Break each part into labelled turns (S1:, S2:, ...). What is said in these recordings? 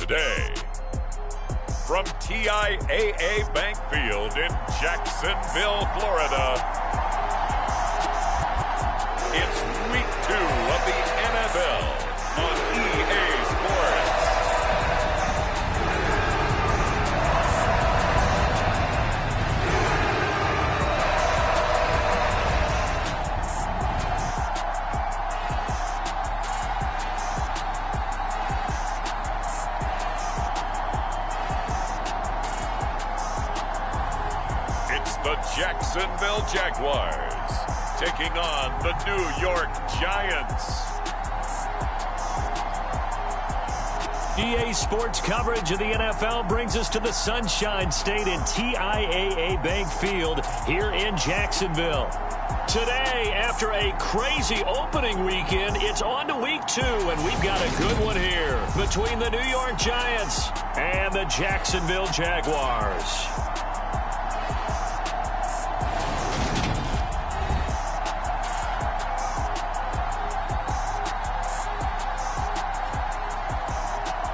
S1: today. From TIAA Bank Field in Jacksonville, Florida, it's Week 2 of the NFL on EA Sports. The Jacksonville Jaguars taking on the New York Giants.
S2: EA Sports coverage of the NFL brings us to the Sunshine State in TIAA Bank Field here in Jacksonville. Today, after a crazy opening weekend, it's on to Week 2, and we've got a good one here between the New York Giants and the Jacksonville Jaguars.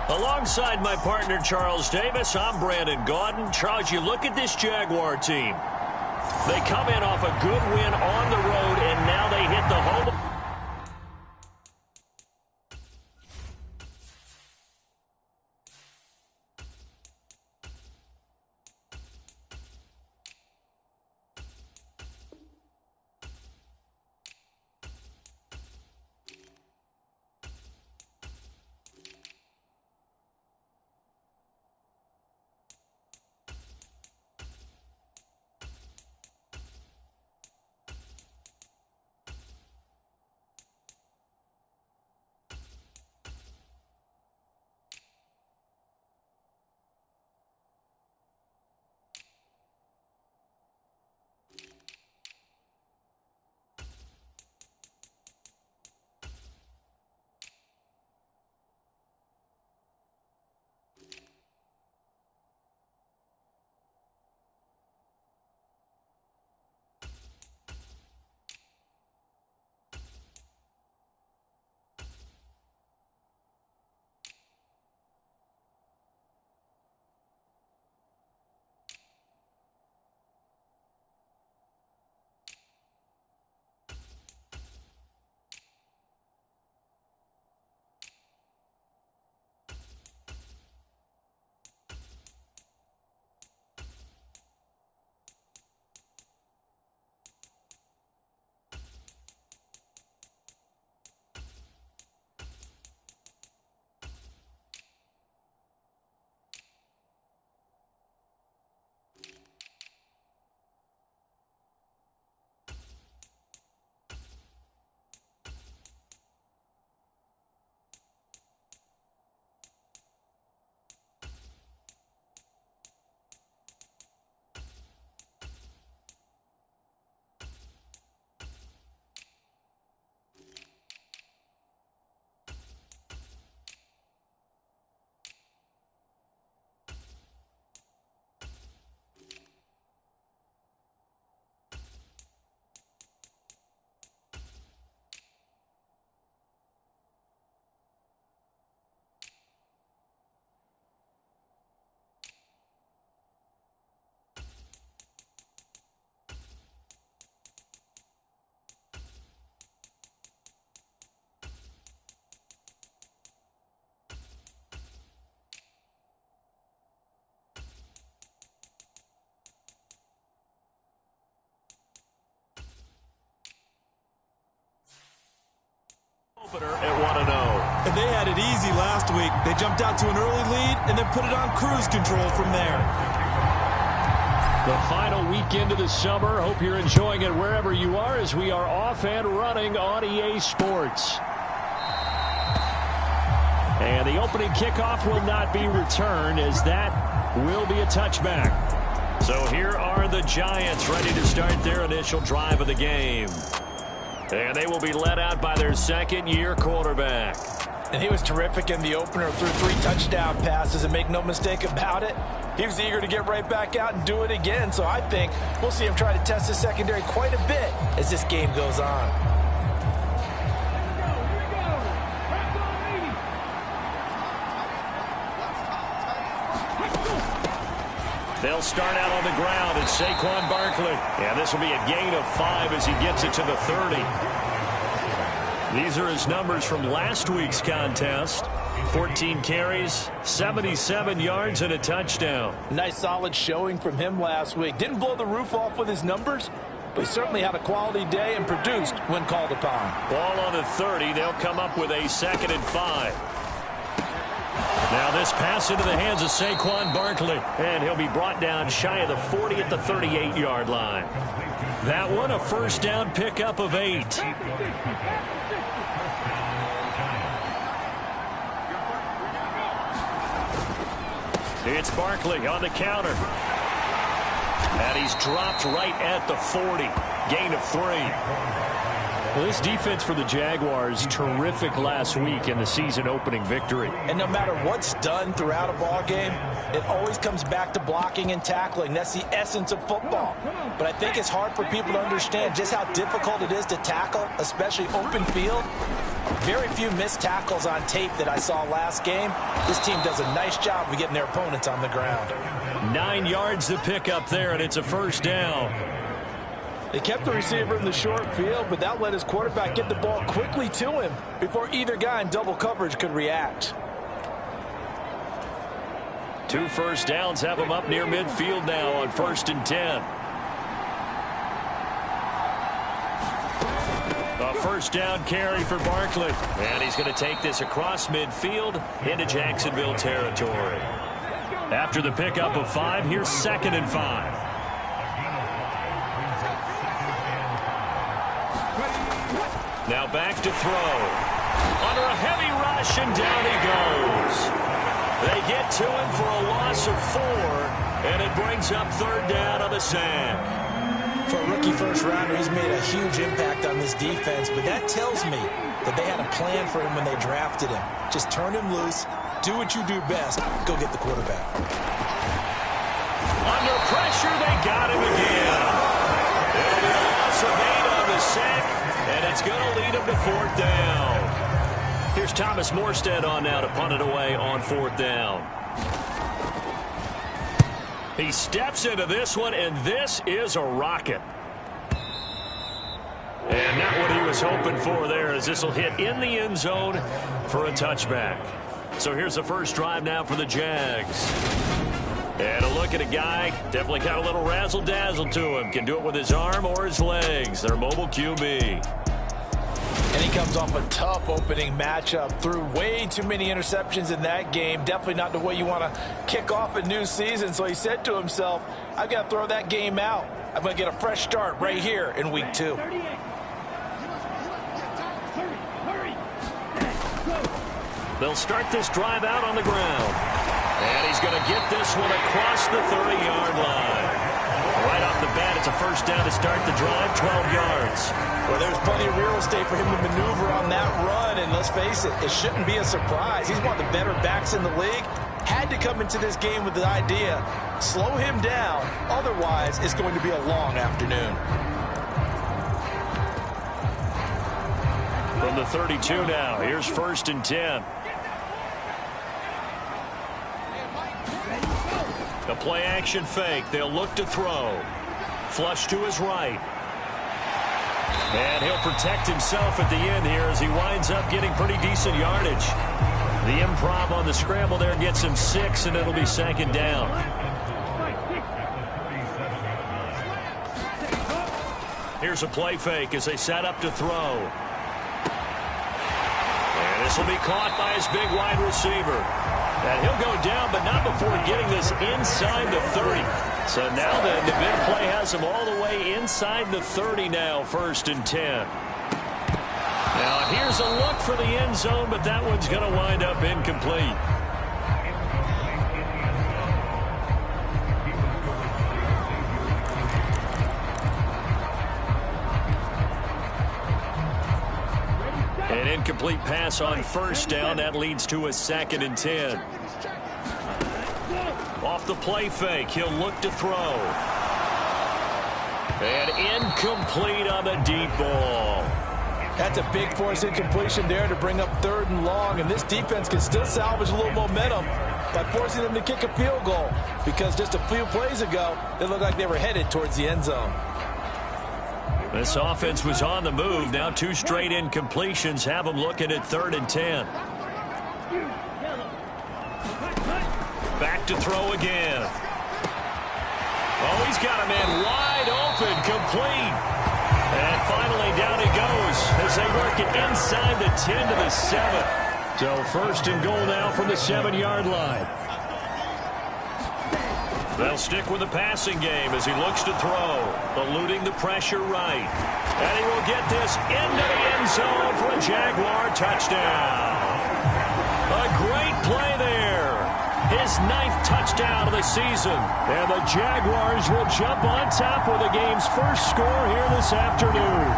S2: Alongside my partner, Charles Davis, I'm Brandon Gaudin. Charles, you look at this Jaguar team. They come in off a good win on the road, and now they hit the home. At 1-0.
S3: And they had it easy last week. They jumped out to an early lead and then put it on cruise control from there.
S2: The final weekend of the summer. Hope you're enjoying it wherever you are as we are off and running on EA Sports. And the opening kickoff will not be returned as that will be a touchback. So here are the Giants ready to start their initial drive of the game. And they will be led out by their second-year quarterback.
S3: And he was terrific in the opener, threw 3 touchdown passes, and make no mistake about it, he was eager to get right back out and do it again. So I think we'll see him try to test his secondary quite a bit as this game goes on.
S2: They'll start out on the ground. It's Saquon Barkley. And this will be a gain of 5 as he gets it to the 30. These are his numbers from last week's contest. 14 carries, 77 yards, and a touchdown.
S3: Nice solid showing from him last week. Didn't blow the roof off with his numbers, but he certainly had a quality day and produced when called upon.
S2: Ball on the 30. They'll come up with a 2nd and 5. Now this pass into the hands of Saquon Barkley. And he'll be brought down shy of the 40 at the 38-yard line. That one a first down pickup of 8. It's Barkley on the counter. And he's dropped right at the 40. Gain of 3. Well, this defense for the Jaguars, terrific last week in the season-opening victory.
S3: And no matter what's done throughout a ball game, it always comes back to blocking and tackling. That's the essence of football. But I think it's hard for people to understand just how difficult it is to tackle, especially open field. Very few missed tackles on tape that I saw last game. This team does a nice job of getting their opponents on the ground.
S2: 9 yards to pick up there, and it's a first down.
S3: They kept the receiver in the short field, but that let his quarterback get the ball quickly to him before either guy in double coverage could react.
S2: 2 first downs have him up near midfield now on 1st and 10. A first down carry for Barkley. And he's going to take this across midfield into Jacksonville territory. After the pickup of 5, here's 2nd and 5. Now back to throw. Under a heavy rush, and down he goes. They get to him for a loss of 4, and it brings up 3rd down on the sack.
S3: For a rookie first-rounder, he's made a huge impact on this defense, but that tells me that they had a plan for him when they drafted him. Just turn him loose, do what you do best, go get the quarterback.
S2: Under pressure, they got him again. It'll be a loss of 8 on the sack, and it's going to lead him to 4th down. Here's Thomas Morstead on now to punt it away on 4th down. He steps into this one, and this is a rocket. And not what he was hoping for there, as this will hit in the end zone for a touchback. So here's the first drive now for the Jags. And a look at a guy, definitely got a little razzle-dazzle to him. Can do it with his arm or his legs. Their mobile QB.
S3: And he comes off a tough opening matchup. Threw way too many interceptions in that game. Definitely not the way you want to kick off a new season. So he said to himself, I've got to throw that game out. I'm going to get a fresh start right here in week 2.
S2: They'll start this drive out on the ground. And he's going to get this one across the 30-yard line. Right off the bat, it's a first down to start the drive, 12 yards.
S3: Well, there's plenty of real estate for him to maneuver on that run, and let's face it, it shouldn't be a surprise. He's one of the better backs in the league. Had to come into this game with the idea, slow him down, otherwise it's going to be a long afternoon.
S2: From the 32 now, here's 1st and 10. A play-action fake. They'll look to throw. Flush to his right. And he'll protect himself at the end here as he winds up getting pretty decent yardage. The improv on the scramble there gets him 6, and it'll be 2nd down. Here's a play fake as they set up to throw. And this will be caught by his big wide receiver. And he'll go down, but not before getting this inside the 30. So now then, the big play has him all the way inside the 30 now, 1st and 10. Now here's a look for the end zone, but that one's going to wind up incomplete. An incomplete pass on 1st down. That leads to a 2nd and 10. Off the play fake, he'll look to throw. And incomplete on the deep ball.
S3: That's a big force incompletion there to bring up 3rd and long, and this defense can still salvage a little momentum. by forcing them to kick a field goal, because just a few plays ago, they looked like they were headed towards the end zone.
S2: This offense was on the move. Now 2 straight incompletions have them looking at 3rd and 10. Back to throw again. Oh, he's got a man wide open, complete. And finally down he goes as they work it inside the 10 to the 7. So 1st and goal now from the 7-yard line. They'll stick with the passing game as he looks to throw, eluding the pressure right. And he will get this into the end zone for a Jaguar touchdown. A great play there. His 9th touchdown of the season. And the Jaguars will jump on top with the game's first score here this afternoon.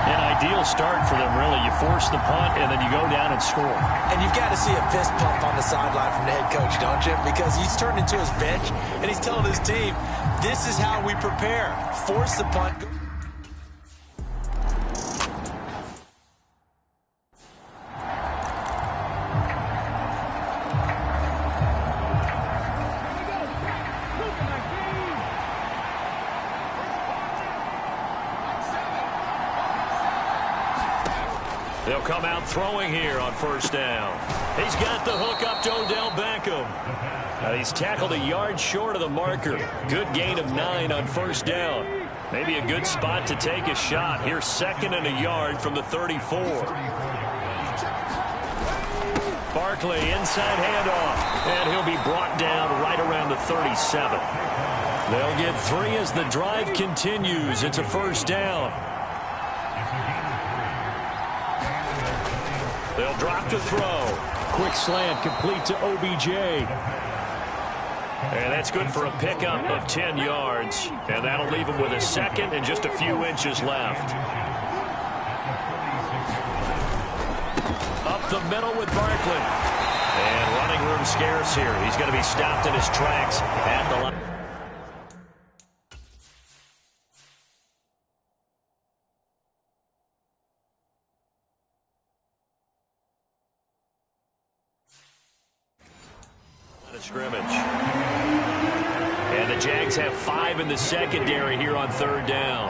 S2: An ideal start for them, really. You force the punt, and then you go down and score.
S3: And you've got to see a fist pump on the sideline from the head coach, don't you? Because he's turned into his bench, and he's telling his team, this is how we prepare. Force the punt.
S2: They'll come out throwing here on 1st down. He's got the hook up to Odell Beckham. He's tackled a yard short of the marker. Good gain of 9 on 1st down. Maybe a good spot to take a shot. Here's 2nd and a yard from the 34. Barkley inside handoff. And he'll be brought down right around the 37. They'll get 3 as the drive continues. It's a 1st down. They'll drop to throw. Quick slant complete to OBJ. And that's good for a pickup of 10 yards. And that'll leave him with a 2nd and just a few inches left. Up the middle with Barkley. And running room scarce here. He's going to be stopped in his tracks at the line. Scrimmage. And the Jags have 5 in the secondary here on 3rd down.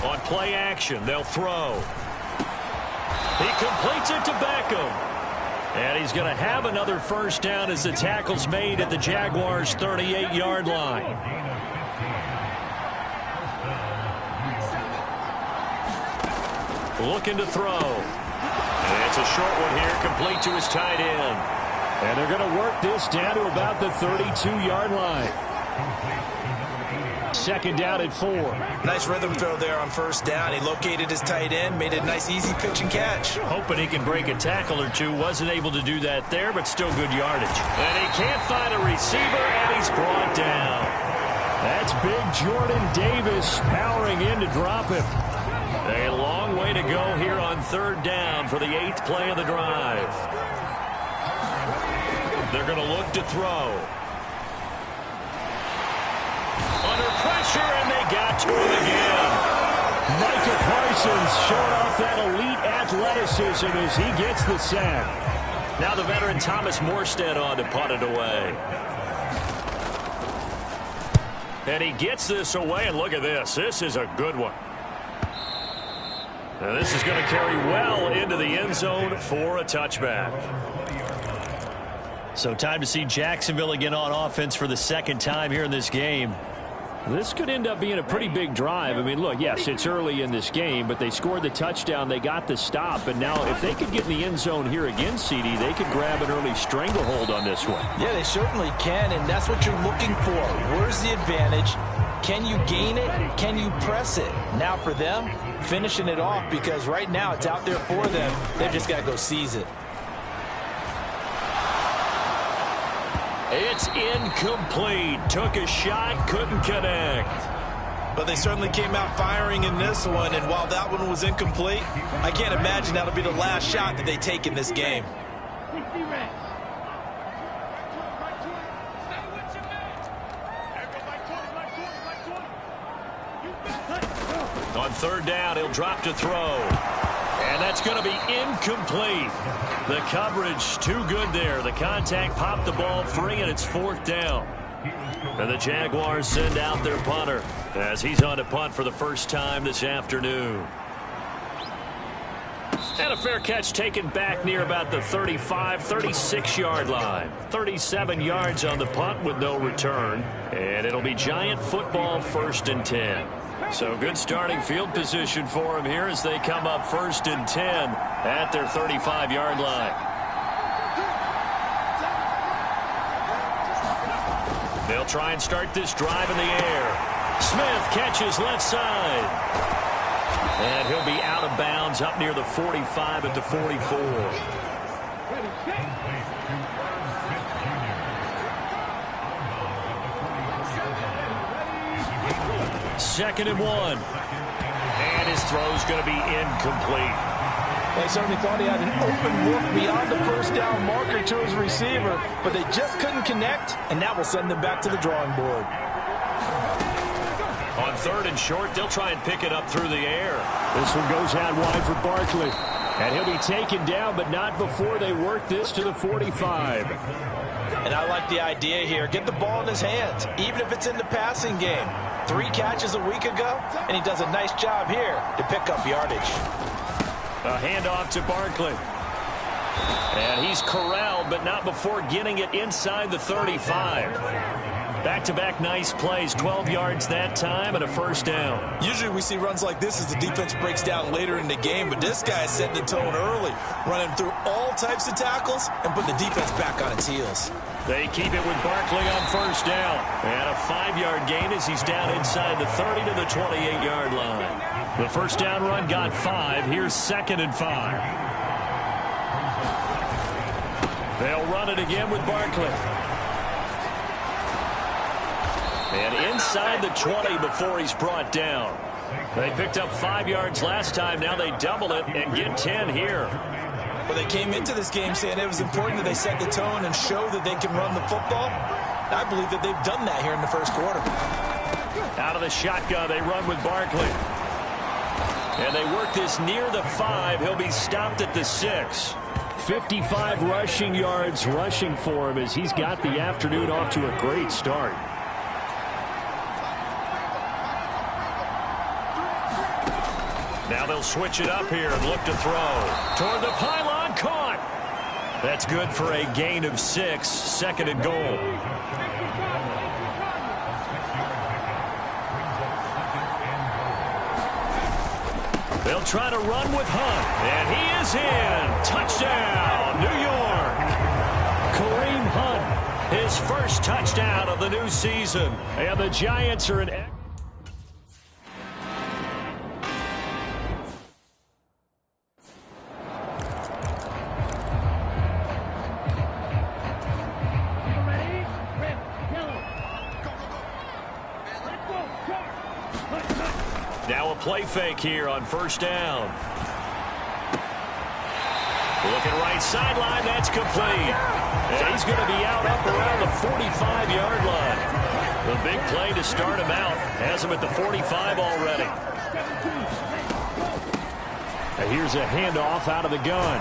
S2: On play action, they'll throw. He completes it to Beckham. And he's going to have another 1st down as the tackle's made at the Jaguars' 38-yard line. Looking to throw. And it's a short one here, complete to his tight end. And they're going to work this down to about the 32-yard line. 2nd down at 4.
S3: Nice rhythm throw there on 1st down. He located his tight end, made a nice easy pitch and catch.
S2: Hoping he can break a tackle or two. Wasn't able to do that there, but still good yardage. And he can't find a receiver, and he's brought down. That's big Jordan Davis powering in to drop him. A long way to go here on 3rd down for the 8th play of the drive. They're going to look to throw. Under pressure, and they got to him again. Micah Parsons showing off that elite athleticism as he gets the sack. Now the veteran Thomas Morstead on to punt it away. And he gets this away, and look at this. This is a good one. Now this is going to carry well into the end zone for a touchback. So time to see Jacksonville again on offense for the 2nd time here in this game. This could end up being a pretty big drive. I mean, look, yes, it's early in this game, but they scored the touchdown. They got the stop. And now if they could get in the end zone here again, CD, they could grab an early stranglehold on this one.
S3: Yeah, they certainly can, and that's what you're looking for. Where's the advantage? Can you gain it? Can you press it? Now for them, finishing it off, because right now it's out there for them. They've just got to go seize it.
S2: It's incomplete. Took a shot, couldn't connect.
S3: But they certainly came out firing in this one, and while that one was incomplete, I can't imagine that'll be the last shot that they take in this game. On 3rd down, he'll drop to throw.
S2: And that's going to be incomplete. The coverage too good there. The contact popped the ball free, and it's 4th down. And the Jaguars send out their punter as he's on to punt for the first time this afternoon. And a fair catch taken back near about the 35, 36-yard line. 37 yards on the punt with no return. And it'll be Giant football, 1st and 10. So good starting field position for them here as they come up 1st and 10 at their 35-yard line. They'll try and start this drive in the air. Smith catches left side. And he'll be out of bounds up near the 45 at the 44. 2nd and 1. And his throw's going to be incomplete.
S3: They certainly thought he had an open look beyond the first down marker to his receiver, but they just couldn't connect, and that will send them back to the drawing board.
S2: On 3rd and short, they'll try and pick it up through the air. This one goes out wide for Barkley. And he'll be taken down, but not before they work this to the 45.
S3: And I like the idea here. Get the ball in his hands, even if it's in the passing game. 3 catches a week ago, and he does a nice job here to pick up yardage.
S2: A handoff to Barkley. And he's corralled, but not before getting it inside the 35. Back-to-back nice plays, 12 yards that time and a 1st down.
S3: Usually we see runs like this as the defense breaks down later in the game, but this guy is setting the tone early, running through all types of tackles and putting the defense back on its heels.
S2: They keep it with Barkley on 1st down. And a 5-yard gain as he's down inside the 30 to the 28-yard line. The 1st down run got 5. Here's 2nd and 5. They'll run it again with Barkley. And inside the 20 before he's brought down. They picked up 5 yards last time. Now they double it and get 10 here.
S3: Well, they came into this game saying it was important that they set the tone and show that they can run the football. I believe that they've done that here in the 1st quarter.
S2: Out of the shotgun, they run with Barkley. And they work this near the 5. He'll be stopped at the 6. 55 rushing yards rushing for him as he's got the afternoon off to a great start. Now they'll switch it up here and look to throw. Toward the pylon, caught. That's good for a gain of 6, 2nd and goal. They'll try to run with Hunt, and he is in. Touchdown, New York. Kareem Hunt, his first touchdown of the new season. And the Giants are in... Now a play fake here on 1st down. Looking right sideline, that's complete. And he's going to be out up around the 45-yard line. The big play to start him out. Has him at the 45 already. And here's a handoff out of the gun.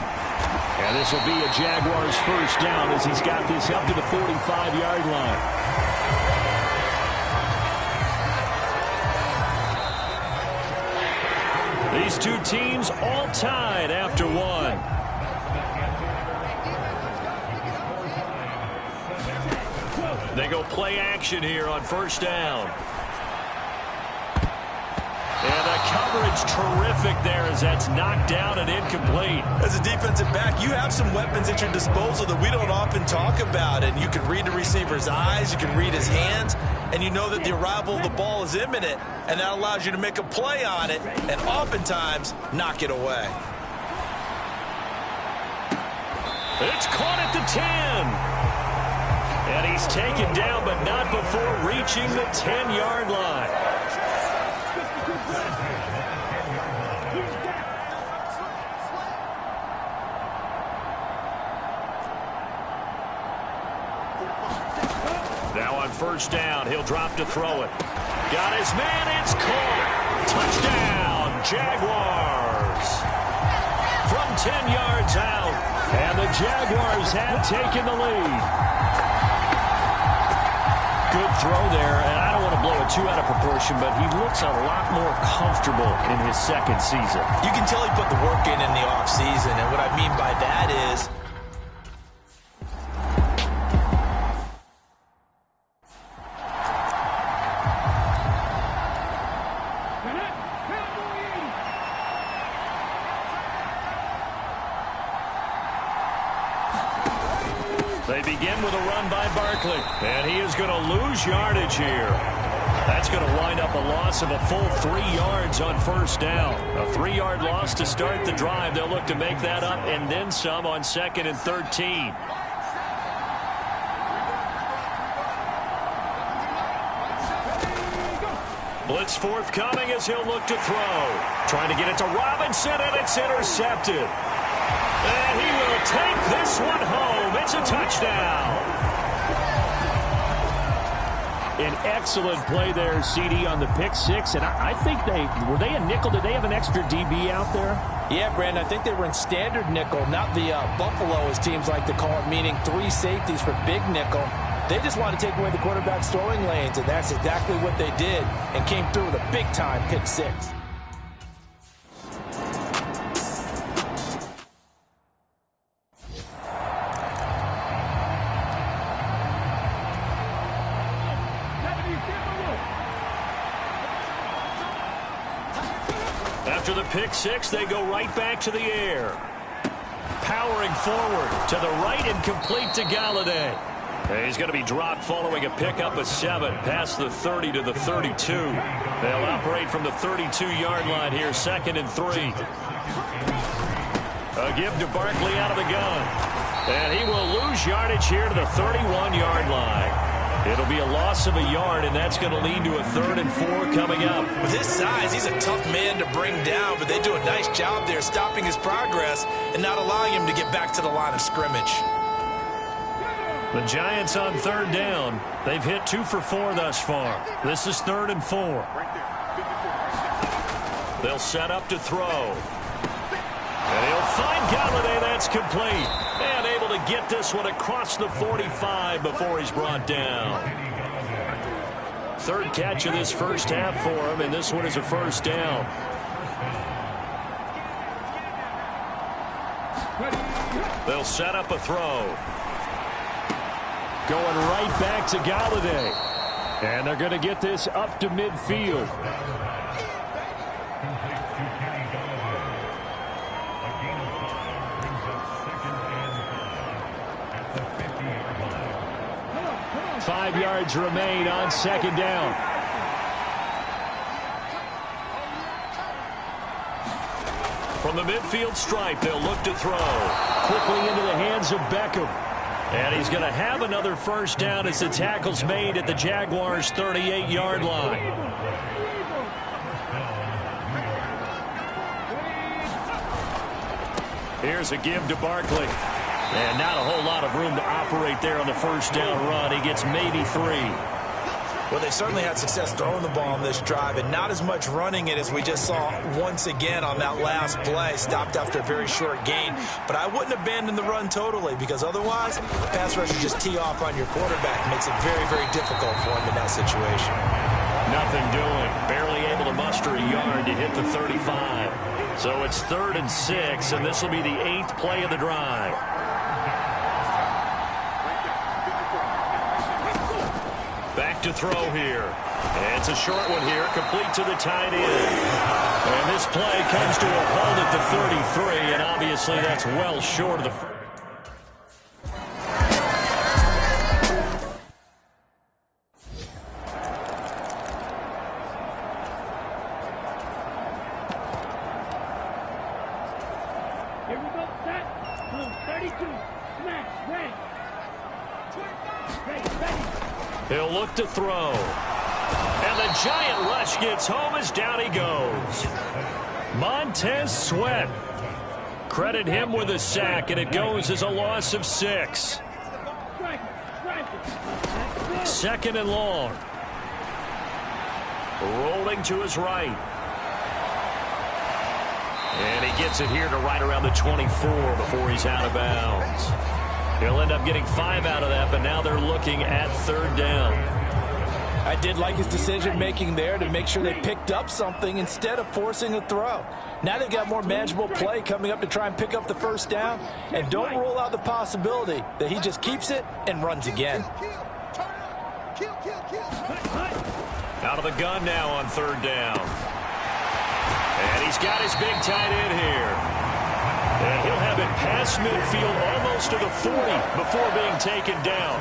S2: And this will be a Jaguars 1st down as he's got this up to the 45-yard line. These two teams all tied after 1. They go play action here on 1st down. And the coverage terrific there as that's knocked down and incomplete.
S3: As a defensive back, you have some weapons at your disposal that we don't often talk about. And you can read the receiver's eyes, you can read his hands, and you know that the arrival of the ball is imminent. And that allows you to make a play on it and oftentimes knock it away.
S2: It's caught at the 10. And he's taken down, but not before reaching the 10-yard line. Now on 1st down, he'll drop to throw it. Got his man, it's caught. Touchdown, Jaguars. from 10 yards out. And the Jaguars have taken the lead. Good throw there, and I don't want to blow it too out of proportion, but he looks a lot more comfortable in his second season.
S3: You can tell he put the work in the offseason, and what I mean by that is
S2: they begin with a run by Barkley, and he is going to lose yardage here. That's going to wind up a loss of a full 3 yards on first down. A 3-yard loss to start the drive. They'll look to make that up and then some on 2nd and 13. Blitz forthcoming as he'll look to throw. Trying to get it to Robinson, and it's intercepted. And he will take this one home. It's a touchdown. An excellent play there, CD, on the pick six. And I think were they a nickel? Did they have an extra DB out there?
S3: Yeah, Brandon, I think they were in standard nickel, not the Buffalo, as teams like to call it, meaning 3 safeties for big nickel. They just want to take away the quarterback's throwing lanes, and that's exactly what they did and came through with a big-time pick six.
S2: After the pick six, they go right back to the air. Powering forward to the right and complete to Galladay. And he's going to be dropped following a pickup of 7 past the 30 to the 32. They'll operate from the 32-yard line here, 2nd and 3. A give to Barkley out of the gun. And he will lose yardage here to the 31-yard line. It'll be a loss of a yard, and that's going to lead to a 3rd and 4 coming up.
S3: With his size, he's a tough man to bring down, but they do a nice job there stopping his progress and not allowing him to get back to the line of scrimmage.
S2: The Giants on 3rd down. They've hit 2 for 4 thus far. This is 3rd and 4. They'll set up to throw. And he'll find Galladay. That's complete. And able to get this one across the 45 before he's brought down. 3rd catch of this first half for him, and this one is a first down. They'll set up a throw. Going right back to Galladay. And they're going to get this up to midfield. Five yards remain on 2nd down. From the midfield stripe, they'll look to throw. Quickly into the hands of Beckham. And he's going to have another first down as the tackle's made at the Jaguars' 38-yard line. Here's a give to Barkley. And not a whole lot of room to operate there on the first down run. He gets maybe 3.
S3: Well, they certainly had success throwing the ball on this drive, and not as much running it as we just saw once again on that last play. Stopped after a very short gain. But I wouldn't abandon the run totally, because otherwise, the pass rusher just tee off on your quarterback. Makes it very, very difficult for him in that situation.
S2: Nothing doing. Barely able to muster a yard to hit the 35. So it's 3rd and 6, and this will be the 8th play of the drive. Back to throw here. And it's a short one here, complete to the tight end. And this play comes to a hold at the 33, and obviously that's well short of the first.
S4: Here we go, set. 32, smash, ready.
S2: He'll look to throw. And the giant rush gets home as down he goes. Montez Sweat. Credit him with a sack, and it goes as a loss of 6. 2nd and long. Rolling to his right. And he gets it here to right around the 24 before he's out of bounds. He'll end up getting 5 out of that, but now they're looking at 3rd down.
S3: I did like his decision-making there to make sure they picked up something instead of forcing a throw. Now they've got more manageable play coming up to try and pick up the 1st down. And don't rule out the possibility that he just keeps it and runs again.
S2: Out of the gun now on 3rd down. And he's got his big tight end here. And he'll have it past midfield almost to the 40 before being taken down.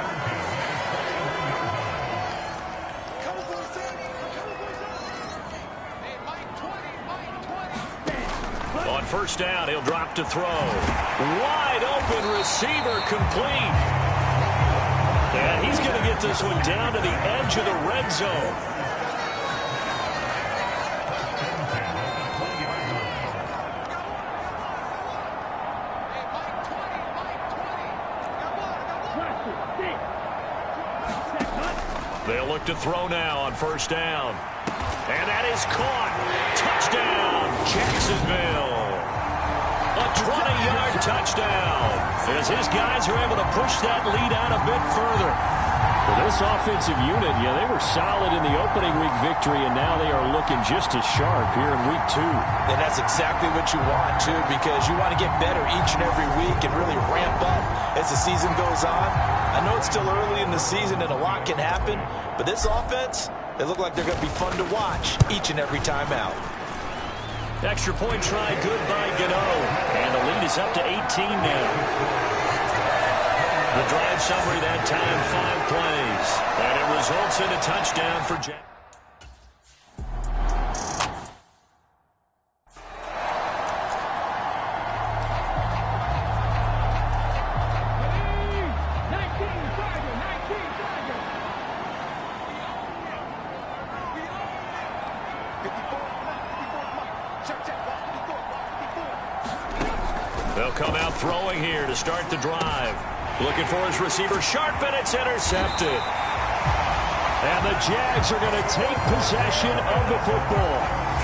S2: On 1st down, he'll drop to throw. Wide open receiver complete. And he's going to get this one down to the edge of the red zone. They'll look to throw now on 1st down. And that is caught. Touchdown, Jacksonville. A 20-yard touchdown as his guys are able to push that lead out a bit further.
S5: Well, this offensive unit, they were solid in the opening week victory, and now they are looking just as sharp here in week 2.
S3: And that's exactly what you want, too, because you want to get better each and every week and really ramp up as the season goes on. I know it's still early in the season and a lot can happen, but this offense, they look like they're going to be fun to watch each and every time out.
S2: Extra point try, good by Gano. And the lead is up to 18 now. The drive summary that time, 5 plays. And it results in a touchdown for Jack. They'll come out throwing here to start the drive. Looking for his receiver, sharp, and it's intercepted. And the Jags are going to take possession of the football.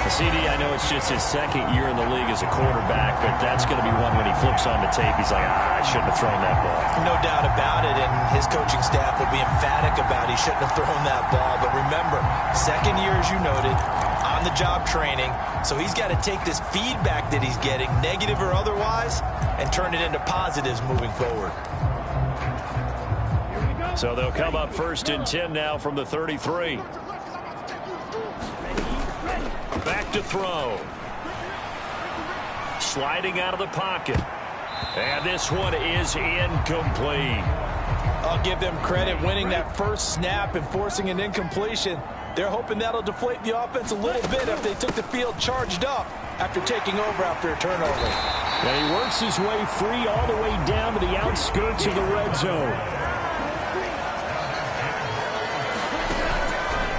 S2: CD, I know it's just his 2nd year in the league as a quarterback, but that's going to be one when he flips on the tape. He's like, I shouldn't have thrown that ball.
S3: No doubt about it, and his coaching staff will be emphatic about he shouldn't have thrown that ball. But remember, 2nd year, as you noted, on-the-job training, so he's got to take this feedback that he's getting, negative or otherwise, and turn it into positives moving forward.
S2: So they'll come up 1st and 10 now from the 33. Back to throw. Sliding out of the pocket. And this one is incomplete.
S3: I'll give them credit winning that first snap and forcing an incompletion. They're hoping that'll deflate the offense a little bit if they took the field charged up after taking over after a turnover.
S5: And he works his way free all the way down to the outskirts of the red zone.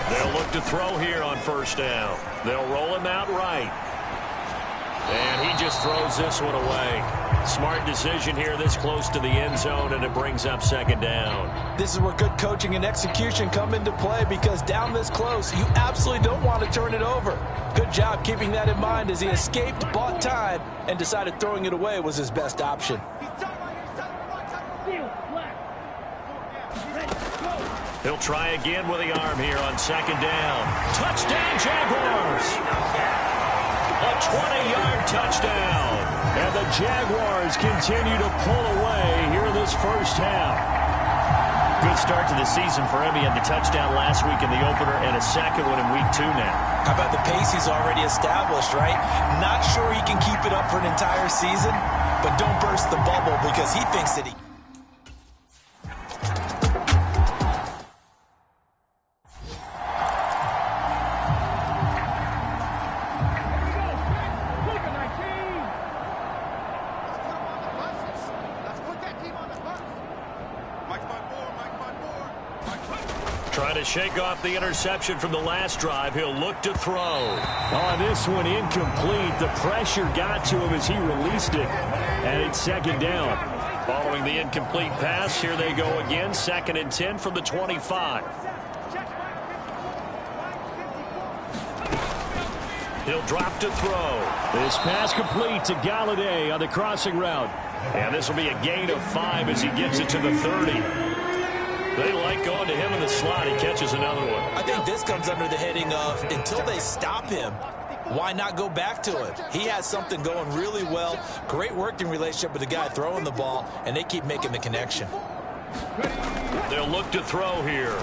S2: They'll look to throw here on 1st down. They'll roll him out right. And he just throws this one away. Smart decision here this close to the end zone, and it brings up 2nd down.
S3: This is where good coaching and execution come into play, because down this close, you absolutely don't want to turn it over. Good job keeping that in mind as he escaped, bought time, and decided throwing it away was his best option.
S2: He'll try again with the arm here on 2nd down. Touchdown, Jaguars! A 20-yard touchdown. And the Jaguars continue to pull away here in this 1st half. Good start to the season for him. He had the touchdown last week in the opener and a 2nd one in week 2 now.
S3: How about the pace he's already established, right? Not sure he can keep it up for an entire season, but don't burst the bubble because he thinks that he...
S2: Trying to shake off the interception from the last drive. He'll look to throw.
S5: Oh, this one incomplete. The pressure got to him as he released it. And it's 2nd down.
S2: Following the incomplete pass, here they go again. 2nd and 10 from the 25. He'll drop to throw.
S5: This pass complete to Galladay on the crossing route.
S2: And this will be a gain of 5 as he gets it to the 30. They like going to him in the slot. He catches another one.
S3: I think this comes under the heading of until they stop him, why not go back to it? He has something going really well. Great working relationship with the guy throwing the ball, and they keep making the connection.
S2: They'll look to throw here.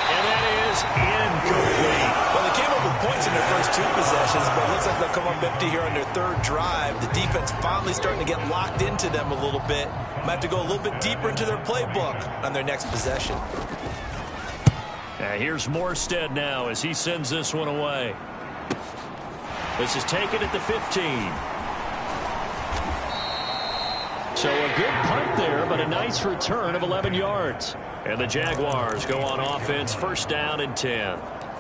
S2: And that is incomplete.
S3: Well, they came up with points in their first 2 possessions, but it looks like they'll come up empty here on their 3rd drive. The defense finally starting to get locked into them a little bit. Might have to go a little bit deeper into their playbook on their next possession.
S2: Here's Morstead now as he sends this one away. This is taken at the 15.
S5: So a good punt there, but a nice return of 11 yards.
S2: And the Jaguars go on offense, 1st down and 10.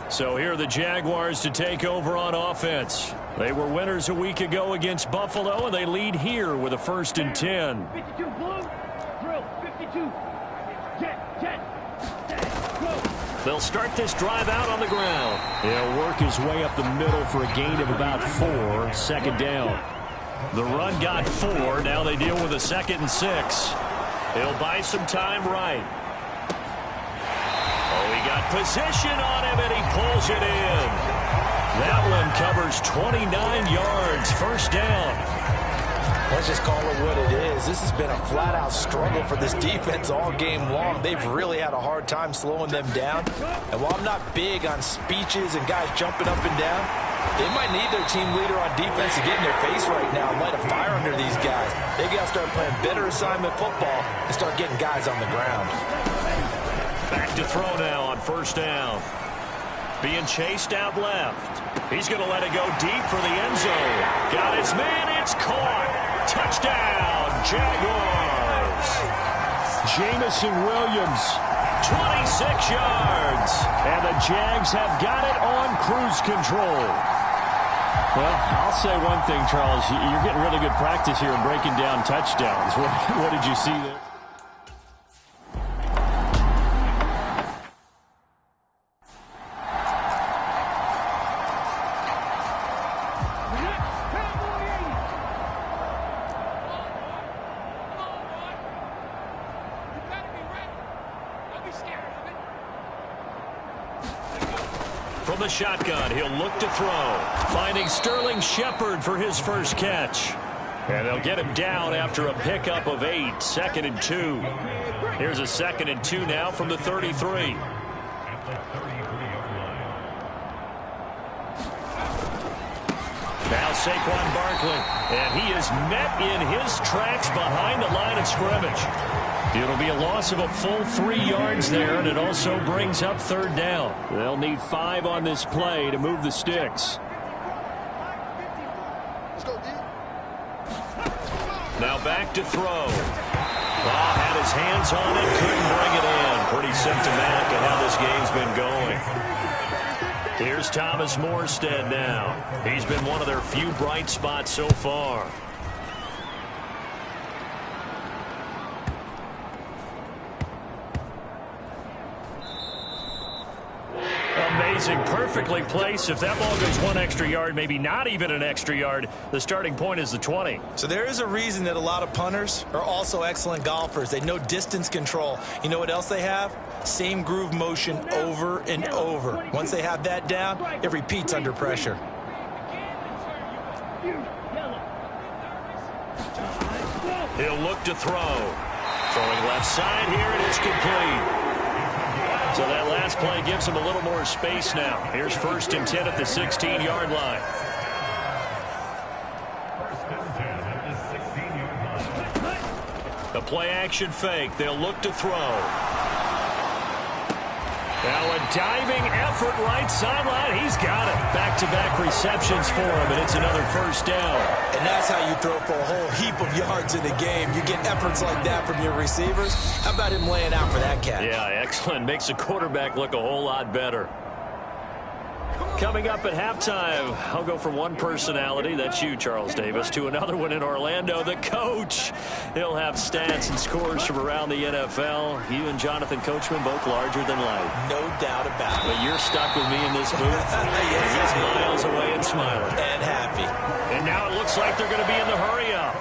S2: So here are the Jaguars to take over on offense. They were winners a week ago against Buffalo, and they lead here with a 1st and 10.
S4: 52 blue, drill, 52. Jet, go.
S2: They'll start this drive out on the ground.
S5: He'll work his way up the middle for a gain of about 4, 2nd down.
S2: The run got 4. Now they deal with a 2nd and 6. He'll buy some time right. Oh, he got position on him, and he pulls it in. That one covers 29 yards. 1st down.
S3: Let's just call it what it is. This has been a flat-out struggle for this defense all game long. They've really had a hard time slowing them down. And while I'm not big on speeches and guys jumping up and down, they might need their team leader on defense to get in their face right now and light a fire under these guys. They got to start playing better assignment football and start getting guys on the ground.
S2: Back to throw now on 1st down. Being chased out left. He's going to let it go deep for the end zone. Got his man. It's caught. Touchdown, Jaguars.
S5: Jamison Williams.
S2: 26 yards.
S5: And the Jags have got it on cruise control. Well, I'll say one thing, Charles. You're getting really good practice here in breaking down touchdowns. What did you see there?
S2: From the shotgun, he'll look to throw. Finding Sterling Shepard for his first catch. And they'll get him down after a pickup of 8. 2nd and 2. Here's a 2nd and 2 now from the 33. Now Saquon Barkley. And he is met in his tracks behind the line of scrimmage. It'll be a loss of a full 3 yards there, and it also brings up 3rd down.
S5: They'll need 5 on this play to move the sticks.
S2: Now back to throw. Had his hands on it, couldn't bring it in. Pretty symptomatic of how this game's been going. Here's Thomas Morstead now. He's been one of their few bright spots so far. Amazing, perfectly placed. If that ball goes 1 extra yard, maybe not even an extra yard, the starting point is the 20.
S3: So there is a reason that a lot of punters are also excellent golfers. They know distance control. You know what else they have? Same groove motion over and over. Once they have that down, it repeats under pressure.
S2: He'll look to throw. Throwing left side here, and it's complete. So that last play gives him a little more space now. Here's 1st and 10 at the 16-yard line. The play-action fake. They'll look to throw. Now a diving effort right sideline. He's got it. Back-to-back receptions for him, and it's another 1st down.
S3: And that's how you throw for a whole heap of yards in a game. You get efforts like that from your receivers. How about him laying out for that catch?
S2: Yeah, excellent. Makes the quarterback look a whole lot better. Coming up at halftime, I'll go from one personality, that's you, Charles Davis, to another one in Orlando, the coach. He'll have stats and scores from around the NFL. You and Jonathan Coachman both larger than life.
S3: No doubt about it.
S2: But you're stuck with me in this booth. He's miles away and smiling.
S3: And happy.
S2: And now it looks like they're going to be in the hurry-up.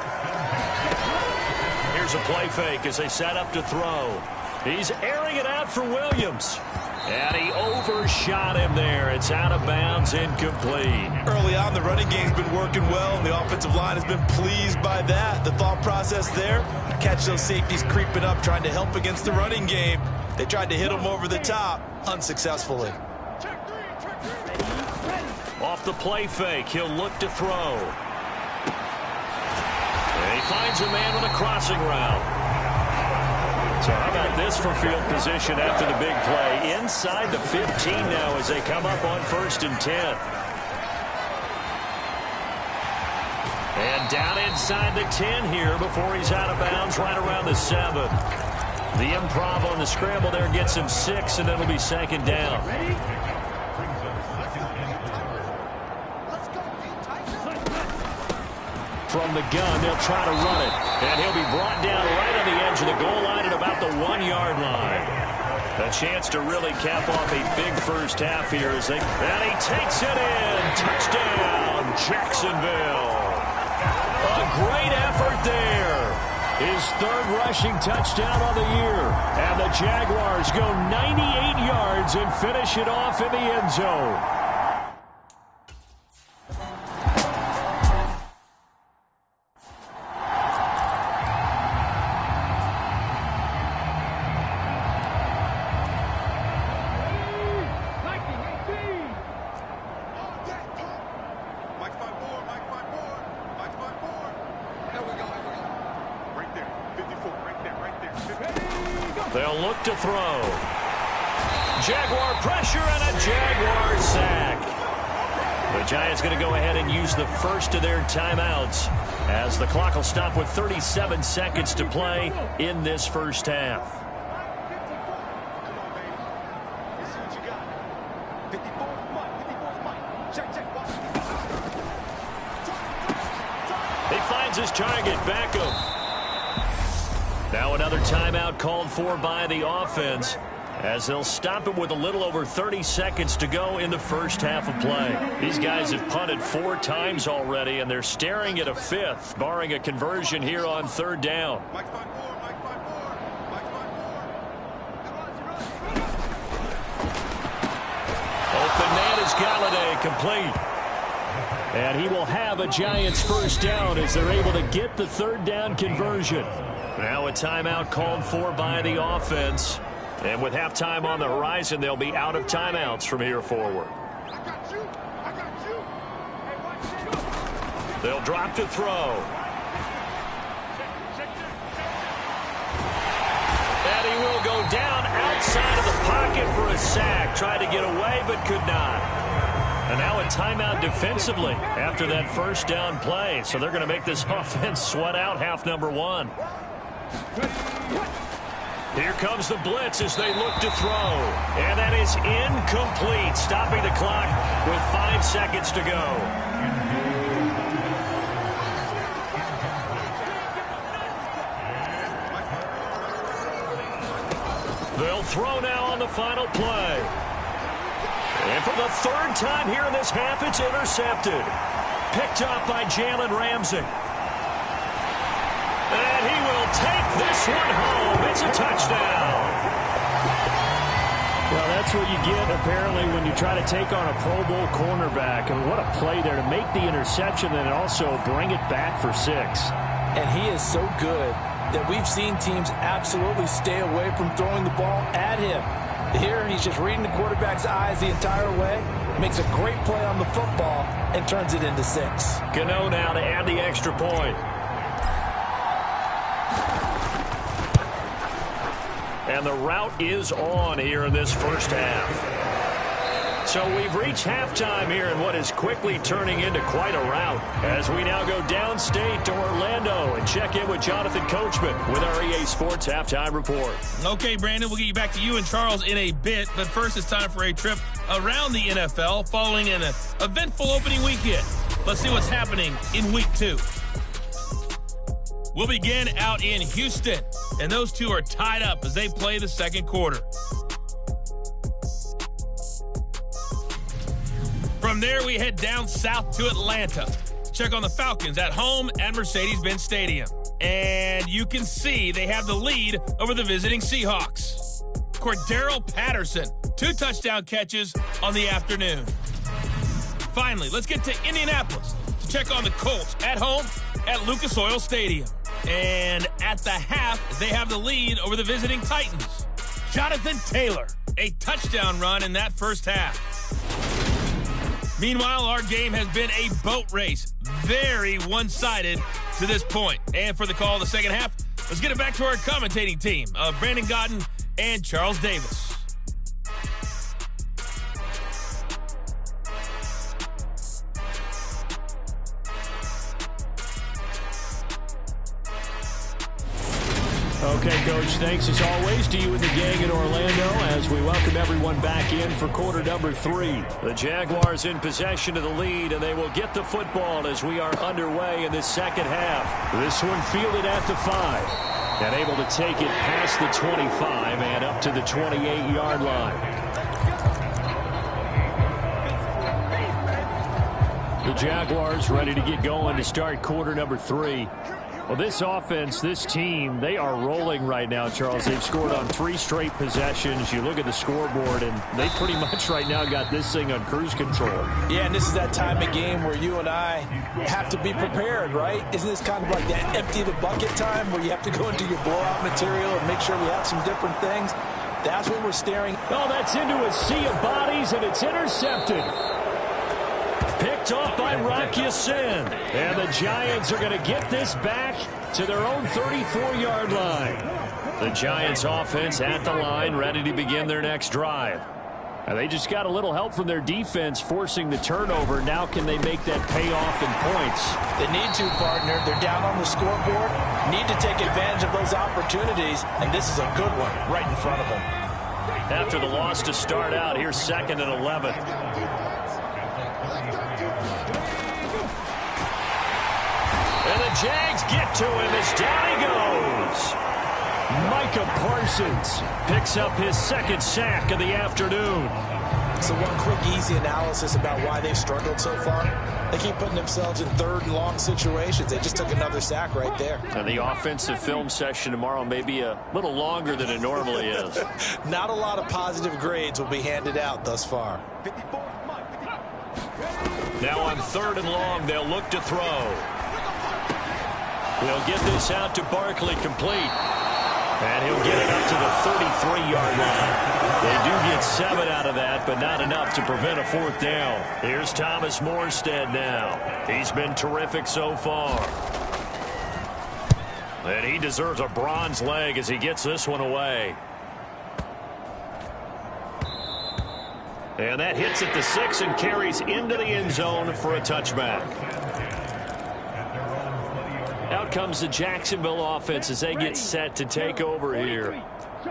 S2: Here's a play fake as they set up to throw. He's airing it out for Williams. And he overshot him there. It's out of bounds, incomplete.
S3: Early on, the running game's been working well, and the offensive line has been pleased by that. The thought process there, catch those safeties creeping up, trying to help against the running game. They tried to hit him over the top, unsuccessfully.
S2: Off the play fake, he'll look to throw. And he finds a man with a crossing route. So how about this for field position after the big play? Inside the 15 now as they come up on 1st and 10. And down inside the 10 here before he's out of bounds right around the 7. The improv on the scramble there gets him 6, and it'll be 2nd down. From the gun, they'll try to run it. And he'll be brought down right on the edge of the goal line at about the 1-yard line. A chance to really cap off a big first half here as and he takes it in. Touchdown, Jacksonville. A great effort there. His 3rd rushing touchdown on the year. And the Jaguars go 98 yards and finish it off in the end zone. They'll look to throw. Jaguar pressure and a Jaguar sack. The Giants going to go ahead and use the first of their timeouts as the clock will stop with 37 seconds to play in this first half. He finds his target, Beckham. Now another timeout called for by the offense as they'll stop it with a little over 30 seconds to go in the first half of play. These guys have punted 4 times already, and they're staring at a 5th, barring a conversion here on 3rd down. Open man is Galladay, complete. And he will have a Giants first down as they're able to get the 3rd down conversion. Now a timeout called for by the offense. And with halftime on the horizon, they'll be out of timeouts from here forward. They'll drop to throw. And he will go down outside of the pocket for a sack. Tried to get away but could not. And now a timeout defensively after that first down play. So they're going to make this offense sweat out half number 1. Here comes the blitz as they look to throw. And that is incomplete, stopping the clock with 5 seconds to go. They'll throw now on the final play. And for the 3rd time here in this half, it's intercepted. Picked up by Jalen Ramsey. And he will take this one home. It's a touchdown.
S5: Well, that's what you get, apparently, when you try to take on a Pro Bowl cornerback. I mean, what a play there to make the interception and also bring it back for 6.
S3: And he is so good that we've seen teams absolutely stay away from throwing the ball at him. Here, he's just reading the quarterback's eyes the entire way, makes a great play on the football, and turns it into 6.
S2: Gano now to add the extra point. And the route is on here in this first half. So we've reached halftime here in what is quickly turning into quite a rout as we now go downstate to Orlando and check in with Jonathan Coachman with our EA Sports Halftime Report.
S6: Okay, Brandon, we'll get you back to you and Charles in a bit, but first it's time for a trip around the NFL following an eventful opening weekend. Let's see what's happening in Week 2. We'll begin out in Houston, and those two are tied up as they play the second quarter. From there, we head down south to Atlanta. Check on the Falcons at home at Mercedes-Benz Stadium. And you can see they have the lead over the visiting Seahawks. Cordero Patterson, 2 touchdown catches on the afternoon. Finally, let's get to Indianapolis to check on the Colts at home at Lucas Oil Stadium. And at the half, they have the lead over the visiting Titans. Jonathan Taylor, a touchdown run in that first half. Meanwhile, our game has been a boat race. Very one-sided to this point. And for the call of the second half, let's get it back to our commentating team of Brandon Godden and Charles Davis.
S5: Okay, Coach, thanks as always to you and the gang in Orlando as we welcome everyone back in for quarter number 3. The Jaguars in possession of the lead, and they will get the football as we are underway in this second half. This one fielded at the 5 and able to take it past the 25 and up to the 28-yard line. The Jaguars ready to get going to start quarter number 3. Well, this offense, this team, they are rolling right now, Charles. They've scored on 3 straight possessions. You look at the scoreboard, and they pretty much right now got this thing on cruise control.
S3: Yeah, and this is that time of game where you and I have to be prepared, right? Isn't this kind of like that empty the bucket time where you have to go into your blowout material and make sure we have some different things? That's what we're staring.
S5: Oh, that's into a sea of bodies, and it's intercepted. Picked off by Rocky Sin. And the Giants are going to get this back to their own 34-yard line. The Giants offense at the line, ready to begin their next drive. And they just got a little help from their defense forcing the turnover. Now can they make that pay off in points?
S3: They need to, partner. They're down on the scoreboard. Need to take advantage of those opportunities. And this is a good one right in front of them.
S5: After the loss to start out, here's 2nd and 11. And the Jags get to him as down he goes. Micah Parsons picks up his 2nd sack of the afternoon.
S3: So one quick, easy analysis about why they've struggled so far. They keep putting themselves in 3rd and long situations. They just took another sack right there.
S5: And the offensive film session tomorrow may be a little longer than it normally is.
S3: Not a lot of positive grades will be handed out thus far.
S5: Now on 3rd and long, they'll look to throw. We'll get this out to Barkley complete. And he'll get it up to the 33-yard line. They do get 7 out of that, but not enough to prevent a 4th down. Here's Thomas Morstead now. He's been terrific so far. And he deserves a bronze leg as he gets this one away. And that hits at the 6 and carries into the end zone for a touchback. Out comes the Jacksonville offense as they get set to take over here.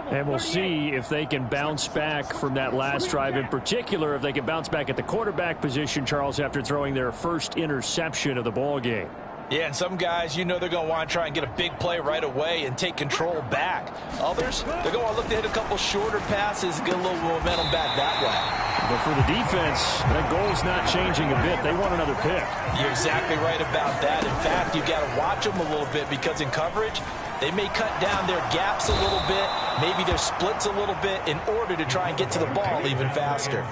S5: And we'll see if they can bounce back from that last drive. In particular, if they can bounce back at the quarterback position, Charles, after throwing their first interception of the ball game.
S3: Yeah, and some guys, you know they're going to want to try and get a big play right away and take control back. Others, they're going to look to hit a couple shorter passes, get a little momentum back that way.
S5: But for the defense, that goal's not changing a bit. They want another pick.
S3: You're exactly right about that. In fact, you've got to watch them a little bit because in coverage, they may cut down their gaps a little bit, maybe their splits a little bit in order to try and get to the ball even faster.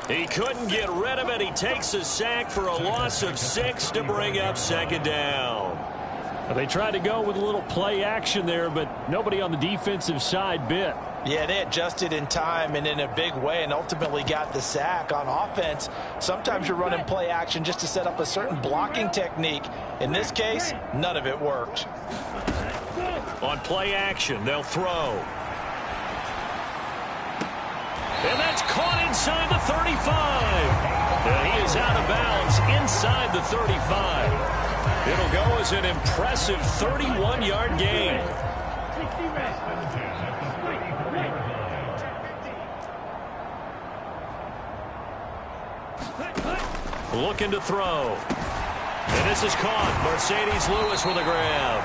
S5: He couldn't get rid of it. He takes a sack for a loss of 6 to bring up 2nd down. They tried to go with a little play action there, but nobody on the defensive side bit.
S3: Yeah, they adjusted in time and in a big way and ultimately got the sack. On offense, sometimes you're running play action just to set up a certain blocking technique. In this case, none of it worked.
S5: On play action, they'll throw. And that's caught inside the 35. And he is out of bounds inside the 35. It'll go as an impressive 31-yard gain. Looking to throw. And this is caught. Mercedes Lewis with a grab.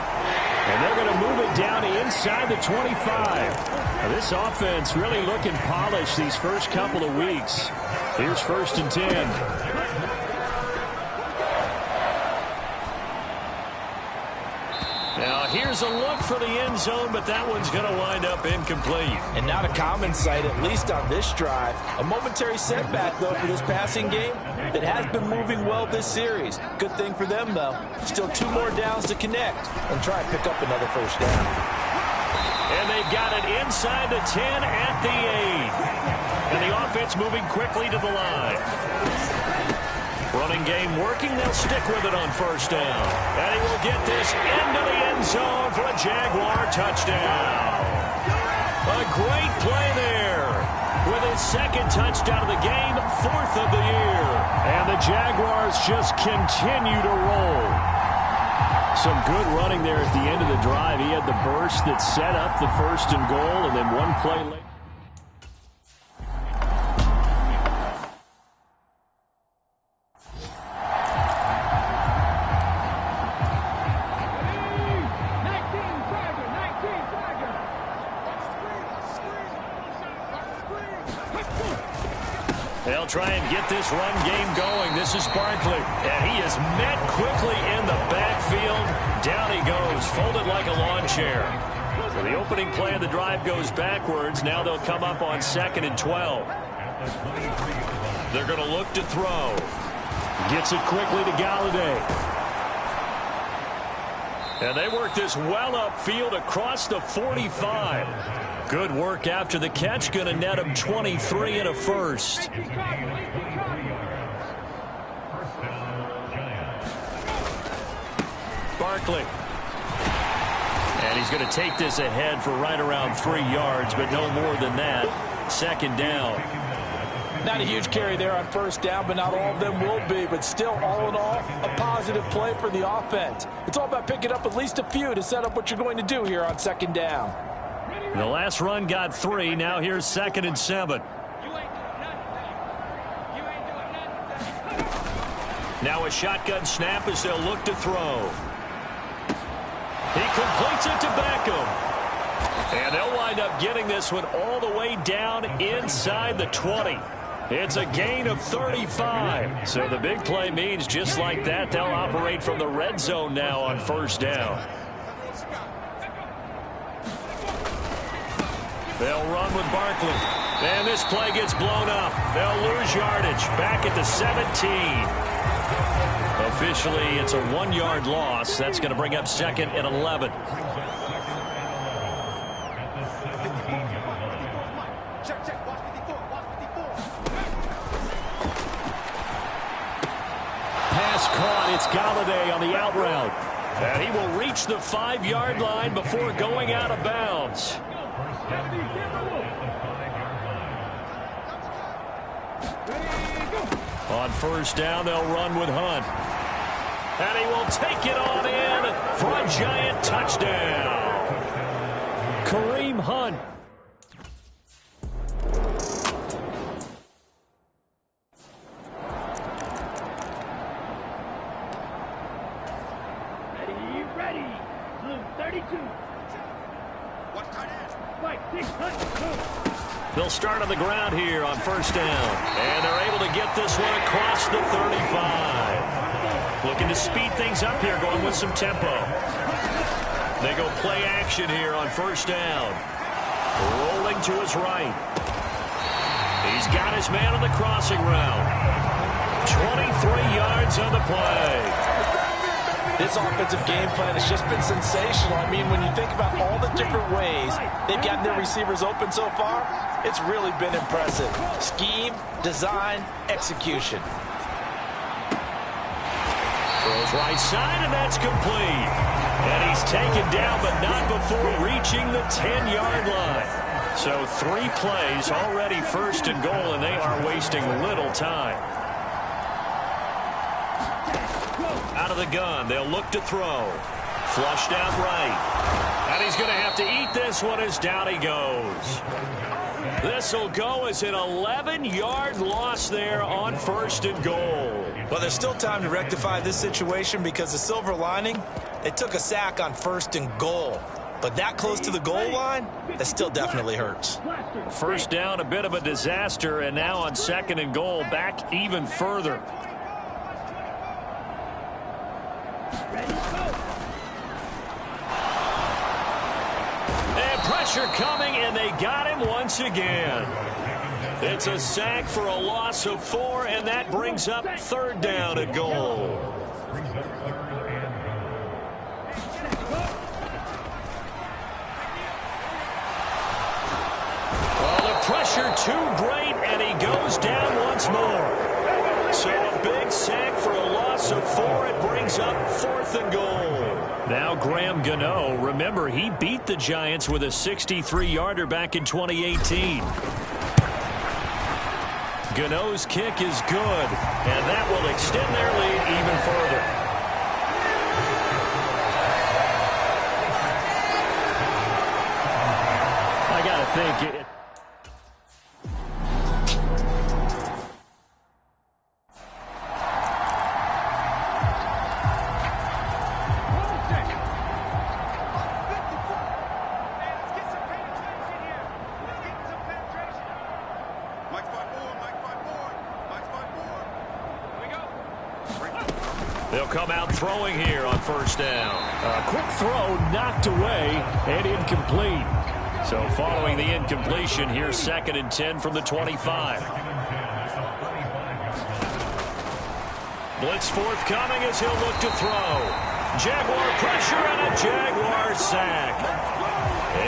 S5: And they're going to move it down to inside the 25. Now this offense really looking polished these first couple of weeks. Here's 1st and 10.
S2: here's a look for the end zone, but that one's going to wind up incomplete.
S3: And not a common sight, at least on this drive. A momentary setback, though, for this passing game that has been moving well this series. Good thing for them, though. Still 2 more downs to connect and try and pick up another first down.
S2: And they've got it inside the 10 at the 8. And the offense moving quickly to the line. Running game working. They'll stick with it on first down. And he will get this into the end zone for a Jaguar touchdown. A great play there. With his second touchdown of the game, 4th of the year. And the Jaguars just continue to roll. Some good running there at the end of the drive. He had the burst that set up the 1st and goal, and then one play later. They'll try and get this run game going. This is Barkley, and he is met quickly in the backfield. Down he goes, folded like a lawn chair. So the opening play of the drive goes backwards. Now they'll come up on 2nd and 12. They're going to look to throw. Gets it quickly to Galladay. And they work this well upfield across the 45. Good work after the catch. Going to net him 23 and a first. Barkley. And he's going to take this ahead for right around 3 yards, but no more than that. 2nd down.
S3: Not a huge carry there on first down, but not all of them will be. But still, all in all, a positive play for the offense. It's all about picking up at least a few to set up what you're going to do here on 2nd down.
S2: The last run got 3. Now here's 2nd and 7. Now a shotgun snap as they'll look to throw. He completes it to Beckham. And they'll wind up getting this one all the way down inside the 20. It's a gain of 35. So the big play means just like that, they'll operate from the red zone now on first down. They'll run with Barkley. And this play gets blown up. They'll lose yardage back at the 17. Officially, it's a 1-yard loss. That's going to bring up 2nd and 11. Pass caught. It's Galladay on the out route. And he will reach the 5-yard line before going out of bounds. On first down, they'll run with Hunt. And he will take it on in for a giant touchdown. Kareem Hunt.
S4: Ready. Blue 32.
S2: They'll start on the ground here on first down. And they're able to get this one across the 35. Looking to speed things up here, going with some tempo. They go play action here on first down. Rolling to his right. He's got his man on the crossing route. 23 yards on the play.
S3: This offensive game plan has just been sensational. I mean, when you think about all the different ways they've gotten their receivers open so far, it's really been impressive. Scheme, design, execution.
S2: Throws right side, and that's complete. And he's taken down, but not before reaching the 10-yard line. So 3 plays already first and goal, and they are wasting little time. Out of the gun, they'll look to throw. Flushed out right. And he's going to have to eat this one as down he goes. This will go as an 11-yard loss there on first and goal.
S3: Well, there's still time to rectify this situation because the silver lining, they took a sack on first and goal. But that close to the goal line, that still definitely hurts.
S2: First down, a bit of a disaster, and now on 2nd and goal, back even further. pressure coming, and they got him once again. It's a sack for a loss of 4, and that brings up 3rd down and goal. Well, the pressure too great, and he goes down once more. So a big sack for a loss of 4. It brings up 4th and goal. Now Graham Gano, remember, he beat the Giants with a 63-yarder back in 2018. Gano's kick is good, and that will extend their lead even further. I got to think... They'll come out throwing here on 1st down.
S5: A quick throw knocked away and incomplete.
S2: So following the incompletion, here's 2nd and 10 from the 25. Blitz forthcoming as he'll look to throw. Jaguar pressure and a Jaguar sack.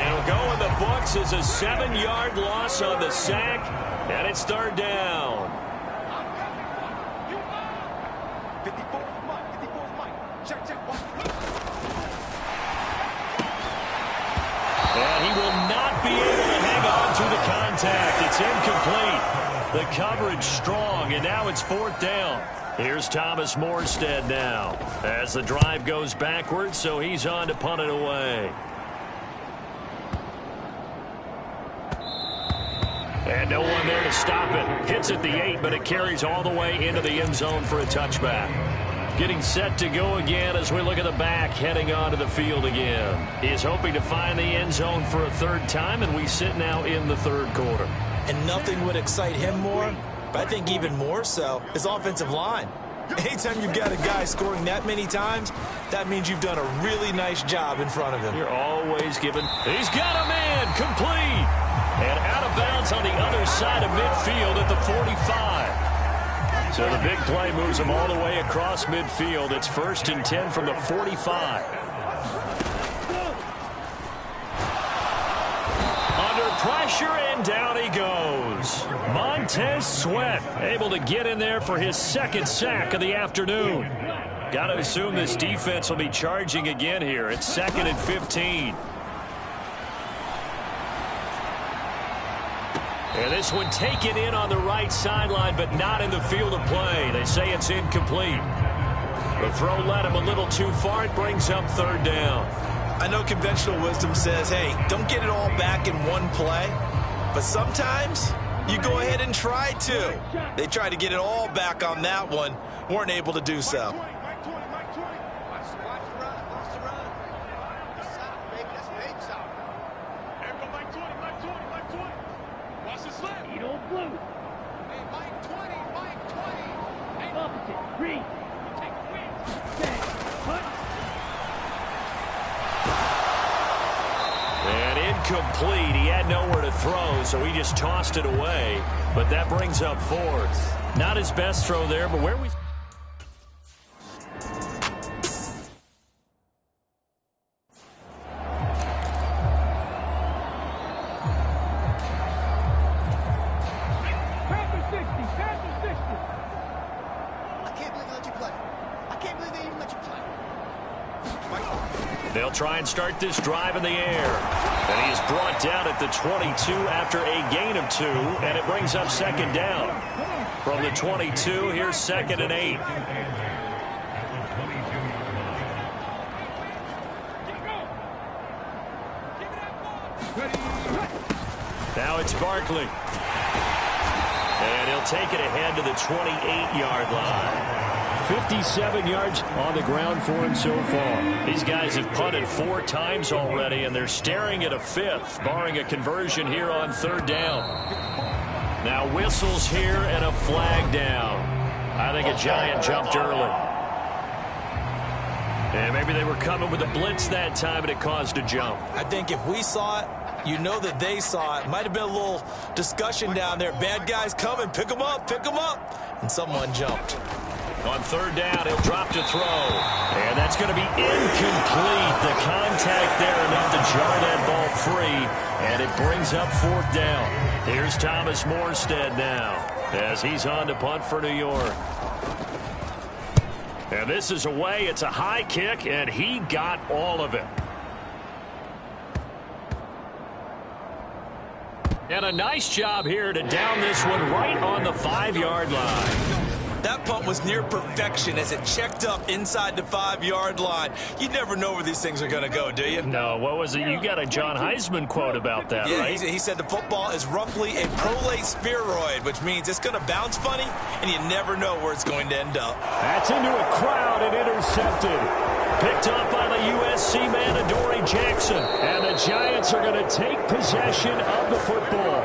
S2: It'll go in the books as a 7-yard loss on the sack, and it's 3rd down. And he will not be able to hang on to the contact. It's incomplete. The coverage strong, and now it's 4th down. Here's Thomas Morstead now as the drive goes backwards, so he's on to punt it away. And no one there to stop it. Hits at the 8, but it carries all the way into the end zone for a touchback. Getting set to go again as we look at the back heading onto the field again. He's hoping to find the end zone for a 3rd time, and we sit now in the 3rd quarter.
S3: And nothing would excite him more, but I think even more so, his offensive line. Anytime you've got a guy scoring that many times, that means you've done a really nice job in front of him.
S2: You're always given. He's got a man complete. And out of bounds on the other side of midfield at the 45. So the big play moves him all the way across midfield. It's 1st and 10 from the 45. Under pressure, and down he goes. Montez Sweat able to get in there for his 2nd sack of the afternoon. Got to assume this defense will be charging again here. It's 2nd and 15. And this one taken in on the right sideline, but not in the field of play. They say it's incomplete. The throw led him a little too far. It brings up 3rd down.
S3: I know conventional wisdom says, hey, don't get it all back in one play. But sometimes you go ahead and try to. They tried to get it all back on that one. Weren't able to do so.
S2: Incomplete. He had nowhere to throw, so he just tossed it away. But that brings up 4th. Not his best throw there, but where we... They'll try and start this drive in the air. And he is brought down at the 22 after a gain of 2, and it brings up 2nd down. From the 22, here's 2nd and 8. Now it's Barkley. And he'll take it ahead to the 28-yard line.
S5: 57 yards on the ground for him so far.
S2: These guys have punted 4 times already, and they're staring at a 5th, barring a conversion here on 3rd down. Now whistles here and a flag down. I think a Giant jumped early. And maybe they were coming with a blitz that time, and it caused a jump.
S3: I think if we saw it, You know that they saw it. Might have been a little discussion down there. Bad guys coming. Pick them up. Pick them up. And someone jumped.
S2: On third down, he'll drop to throw. And that's going to be incomplete. The contact there enough to jar that ball free. And it brings up fourth down. Here's Thomas Morstead now as he's on to punt for New York. And this is away. It's a high kick, and he got all of it. And a nice job here to down this one right on the 5-yard line.
S3: That punt was near perfection as it checked up inside the 5-yard line. You never know where these things are going to go, do you?
S2: No, what was it? You got a John Heisman quote about that,
S3: yeah,
S2: right?
S3: He said the football is roughly a prolate spheroid, which means it's going to bounce funny, and you never know where it's going to end up.
S5: That's into a crowd and intercepted.
S2: Picked up by the USC man, Adoree Jackson.
S5: And the Giants are going to take possession of the football.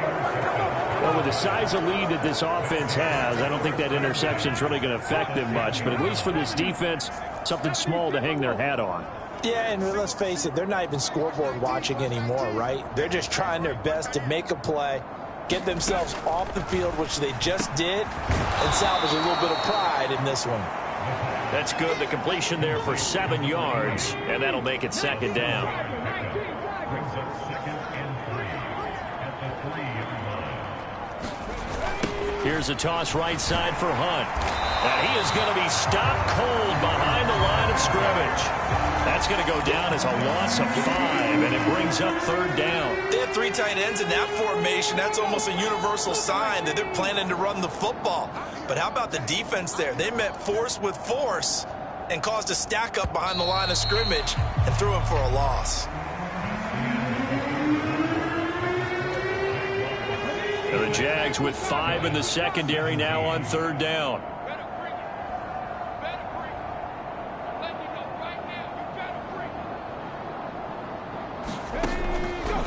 S5: Well, with the size of lead that this offense has, I don't think that interception is really going to affect them much. But at least for this defense, something small to hang their hat on.
S3: Yeah, and let's face it, they're not even scoreboard watching anymore, right? They're just trying their best to make a play, get themselves off the field, which they just did, and salvage a little bit of pride in this one.
S2: That's good. The completion there for 7 yards, and that'll make it second down. Here's a toss right side for Hunt. And he is going to be stopped cold behind the line of scrimmage. That's going to go down as a loss of 5, and it brings up third down.
S3: They have 3 tight ends in that formation. That's almost a universal sign that they're planning to run the football. But how about the defense there? They met force with force and caused a stack up behind the line of scrimmage and threw him for a loss.
S2: The Jags with 5 in the secondary now on third down.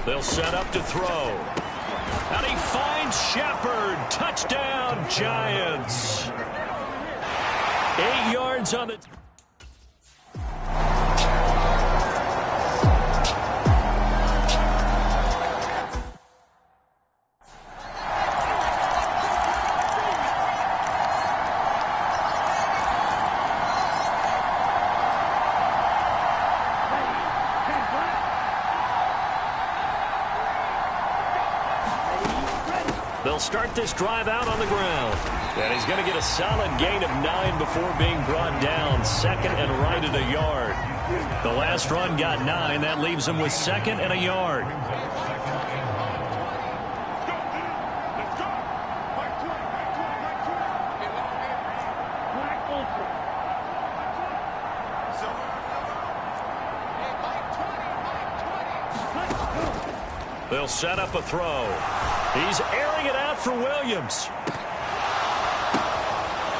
S2: They'll set up to throw. And he finds Shepard. Touchdown, Giants. 8 yards on the... They'll start this drive out on the ground. And he's going to get a solid gain of 9 before being brought down. Second and right at a yard. The last run got 9. That leaves him with second and a yard. They'll set up a throw. He's airing it out for Williams.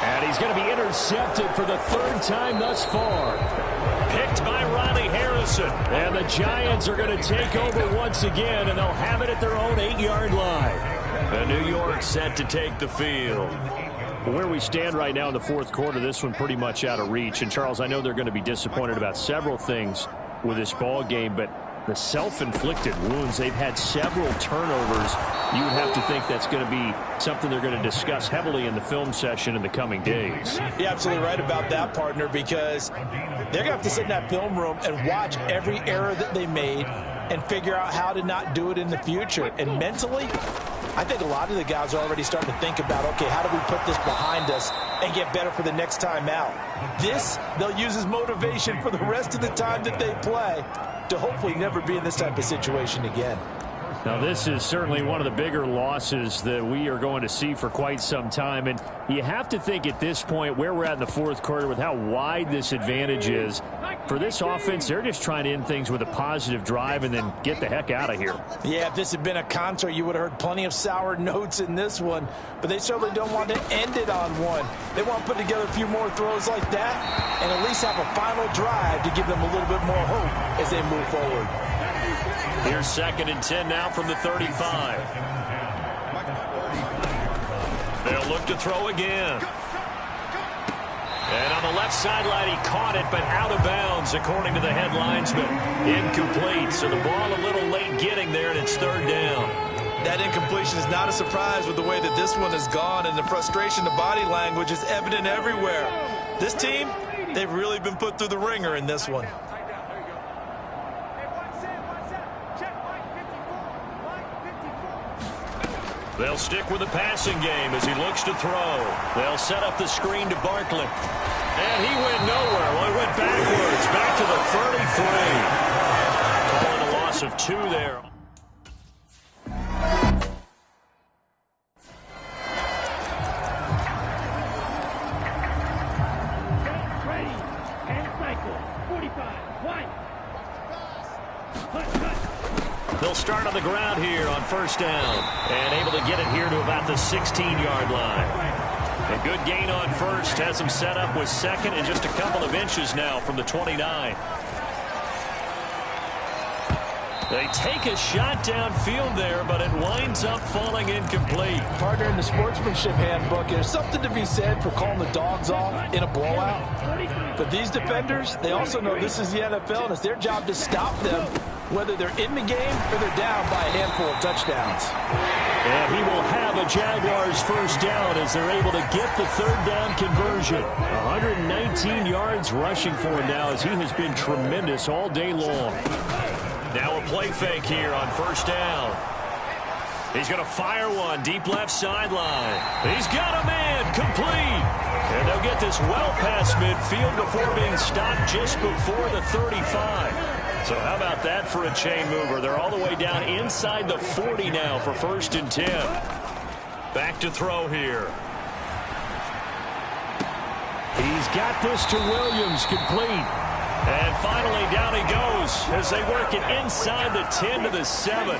S5: And he's going to be intercepted for the 3rd time thus far.
S2: Picked by Ronnie Harrison.
S5: And the Giants are going to take over once again, and they'll have it at their own 8-yard line.
S2: And New York set to take the field.
S5: Where we stand right now in the 4th quarter, this one pretty much out of reach. And, Charles, I know they're going to be disappointed about several things with this ball game, but the self-inflicted wounds, they've had several turnovers. You would have to think that's going to be something they're going to discuss heavily in the film session in the coming days.
S3: You're absolutely right about that, partner, because they're going to have to sit in that film room and watch every error that they made and figure out how to not do it in the future. And mentally, I think a lot of the guys are already starting to think about, okay, how do we put this behind us and get better for the next time out? This, they'll use as motivation for the rest of the time that they play to hopefully never be in this type of situation again.
S5: Now, this is certainly one of the bigger losses that we are going to see for quite some time. And you have to think at this point where we're at in the 4th quarter with how wide this advantage is. For this offense, they're just trying to end things with a positive drive and then get the heck out of here.
S3: Yeah, if this had been a concert, you would have heard plenty of sour notes in this one. But they certainly don't want to end it on one. They want to put together a few more throws like that and at least have a final drive to give them a little bit more hope as they move forward.
S2: Here's 2nd and 10 now from the 35. They'll look to throw again. And on the left sideline, he caught it, but out of bounds, according to the head linesman. Incomplete, so the ball a little late getting there, and it's third down.
S3: That incompletion is not a surprise with the way that this one has gone, and the frustration, the body language is evident everywhere. This team, they've really been put through the ringer in this one.
S2: They'll stick with the passing game as he looks to throw. They'll set up the screen to Barkley. And he went nowhere. Well, he went backwards, back to the 33. Calling a loss of 2 there.
S4: Ready. And cycle. 45. One.
S2: They'll start on the ground here on first down. And able to get it here to about the 16-yard line. A good gain on first. Has him set up with second and just a couple of inches now from the 29. They take a shot downfield there, but it winds up falling incomplete.
S3: Partner, in the sportsmanship handbook, there's something to be said for calling the dogs off in a blowout. But these defenders, they also know this is the NFL, and it's their job to stop them, whether they're in the game or they're down by a handful of touchdowns.
S5: And he will have a Jaguars first down as they're able to get the third down conversion. 119 yards rushing for him now as he has been tremendous all day long.
S2: Now a play fake here on first down. He's going to fire one deep left sideline. He's got a man complete. And they'll get this well past midfield before being stopped just before the 35. So how about that for a chain mover? They're all the way down inside the 40 now for first and 10. Back to throw here.
S5: He's got this to Williams, complete.
S2: And finally down he goes as they work it inside the 10 to the 7.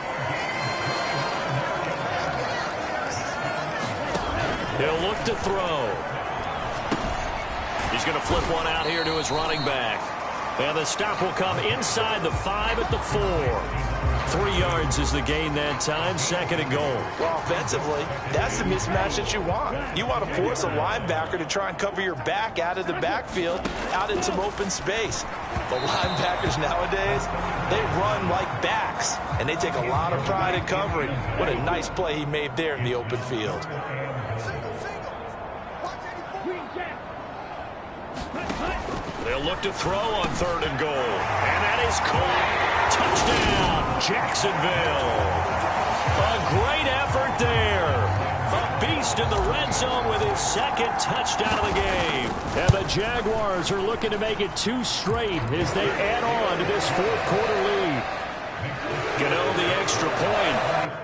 S2: He'll look to throw. He's going to flip one out here to his running back. And the stop will come inside the 5 at the 4. 3 yards is the gain that time, second and goal.
S3: Well, offensively, that's the mismatch that you want. You want to force a linebacker to try and cover your back out of the backfield, out in some open space. The linebackers nowadays, they run like backs, and they take a lot of pride in covering. What a nice play he made there in the open field.
S2: They'll look to throw on third and goal. And that is caught. Touchdown, Jacksonville. A great effort there. A beast in the red zone with his second touchdown of the game.
S5: And the Jaguars are looking to make it 2 straight as they add on to this fourth quarter lead.
S2: Gano the extra point.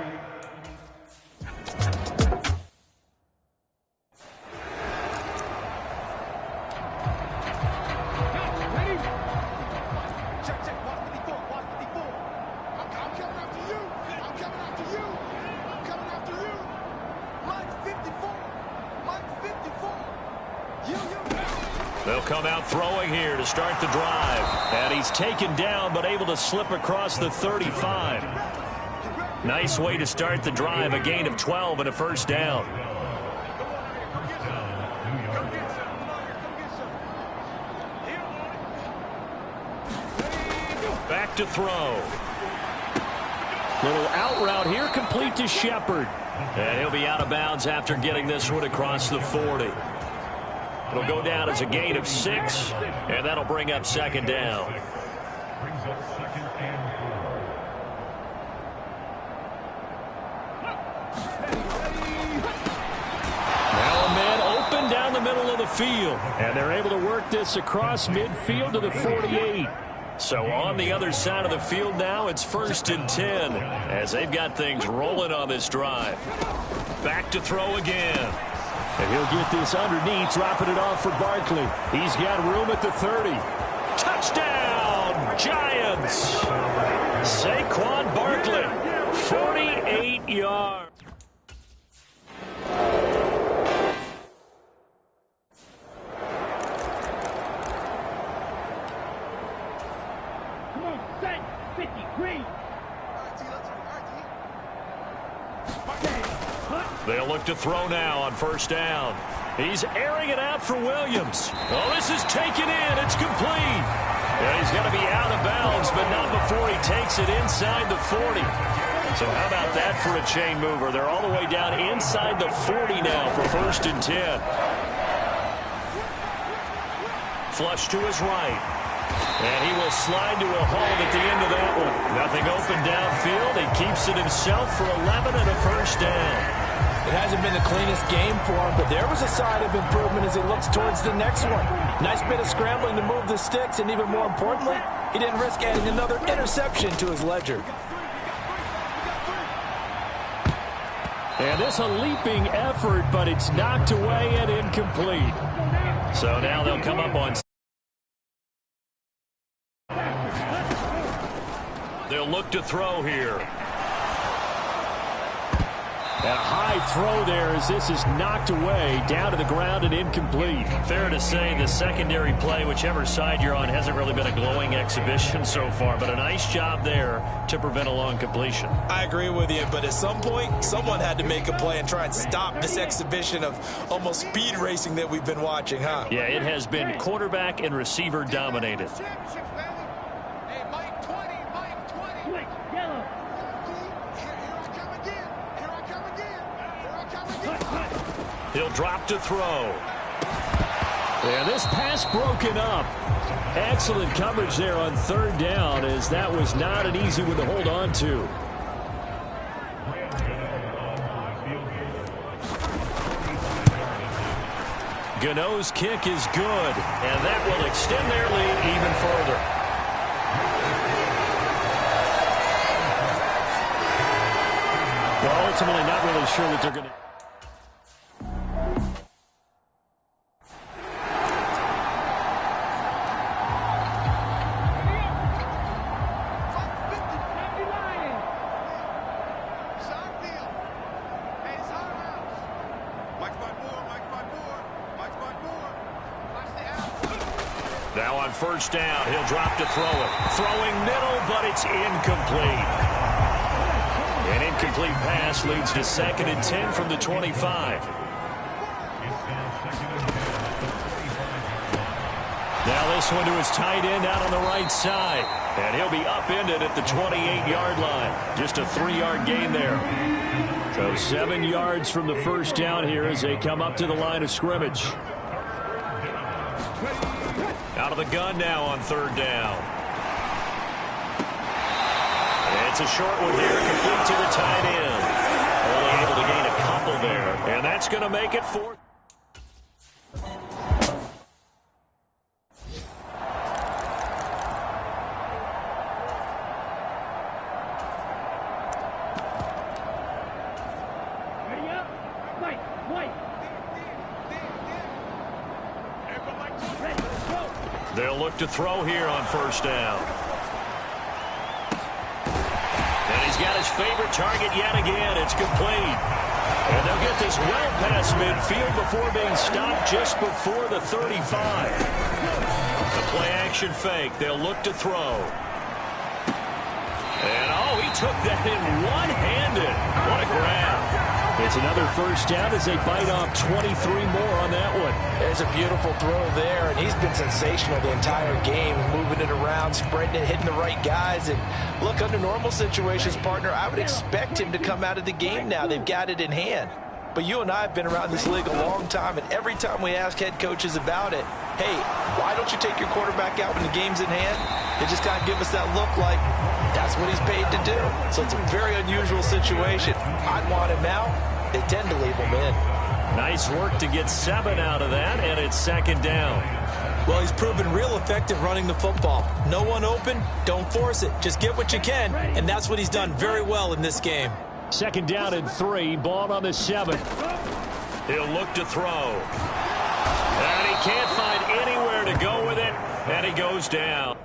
S2: They'll come out throwing here to start the drive. And he's taken down but able to slip across the 35. Nice way to start the drive. A gain of 12 and a first down. Back to throw.
S5: Little out route here, complete to Shepard.
S2: And he'll be out of bounds after getting this one across the 40. It'll go down as a gain of 6, and that'll bring up second down.
S5: Now a man open down the middle of the field, and they're able to work this across midfield to the 48.
S2: So on the other side of the field now, it's first and 10 as they've got things rolling on this drive. Back to throw again.
S5: And he'll get this underneath, dropping it off for Barkley. He's got room at the 30.
S2: Touchdown, Giants! Saquon Barkley, 48 yards.
S4: Come on, set. 50, green.
S2: They'll look to throw now on first down.
S5: He's airing it out for Williams. Oh, this is taken in. It's complete. And he's going to be out of bounds, but not before he takes it inside the 40. So how about that for a chain mover? They're all the way down inside the 40 now for 1st and 10. Flush to his right. And he will slide to a halt at the end of that one. Nothing open downfield. He keeps it himself for 11 and a 1st down.
S3: It hasn't been the cleanest game for him, but there was a sign of improvement as he looks towards the next one. Nice bit of scrambling to move the sticks, and even more importantly, he didn't risk adding another interception to his ledger.
S5: And this a leaping effort, but it's knocked away and incomplete. So now they'll come up on. They'll look to throw here. A high throw there as this is knocked away, down to the ground and incomplete. Fair to say the secondary play, whichever side you're on, hasn't really been a glowing exhibition so far, but a nice job there to prevent a long completion.
S3: I agree with you, but at some point, someone had to make a play and try and stop this exhibition of almost speed racing that we've been watching, huh?
S5: Yeah, it has been quarterback and receiver dominated. He'll drop to throw. And this pass broken up. Excellent coverage there on 3rd down, as that was not an easy one to hold on to. Gano's kick is good, and that will extend their lead even further. Well, ultimately not really sure that they're going to. Now on 1st down, he'll drop to throw it. Throwing middle, but it's incomplete. An incomplete pass leads to 2nd and 10 from the 25. Now this one to his tight end out on the right side. And he'll be upended at the 28-yard line. Just a 3-yard gain there. So 7 yards from the 1st down here as they come up to the line of scrimmage. Out of the gun now on 3rd down. And it's a short one here, complete to the tight end. Only able to gain a couple there. And that's going to make it 4th. They'll look to throw here on 1st down. And he's got his favorite target yet again. It's complete. And they'll get this well past midfield before being stopped just before the 35. The play-action fake. They'll look to throw. And, oh, he took that in one-handed. What a grab. It's another 1st down as they bite off 23 more on that one.
S3: There's a beautiful throw there, and he's been sensational the entire game, moving it around, spreading it, hitting the right guys. And look, under normal situations, partner, I would expect him to come out of the game now. They've got it in hand. But you and I have been around this league a long time, and every time we ask head coaches about it, hey, why don't you take your quarterback out when the game's in hand? They just kind of give us that look like that's what he's paid to do. So it's a very unusual situation. I'd want him out. They tend to leave him in.
S5: Nice work to get 7 out of that, and it's 2nd down.
S3: Well, he's proven real effective running the football. No one open, don't force it. Just get what you can, and that's what he's done very well in this game.
S5: 2nd down and 3, ball on the 7. He'll look to throw. And he can't find anywhere to go with it, and he goes down.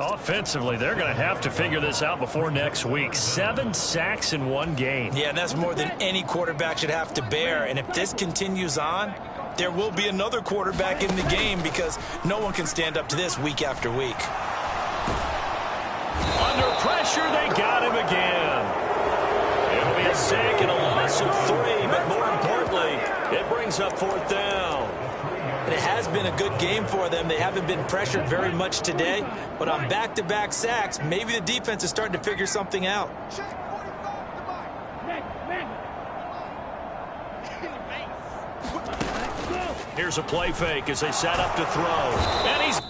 S2: Offensively, they're going to have to figure this out before next week. 7 sacks in one game.
S3: Yeah, and that's more than any quarterback should have to bear. And if this continues on, there will be another quarterback in the game because no one can stand up to this week after week.
S2: Under pressure, they got him again. It'll be a sack and a loss of 3, but more importantly, it brings up 4th down.
S3: And it has been a good game for them. They haven't been pressured very much today, but on back-to-back sacks, maybe the defense is starting to figure something out.
S2: Here's a play fake as they set up to throw. And he's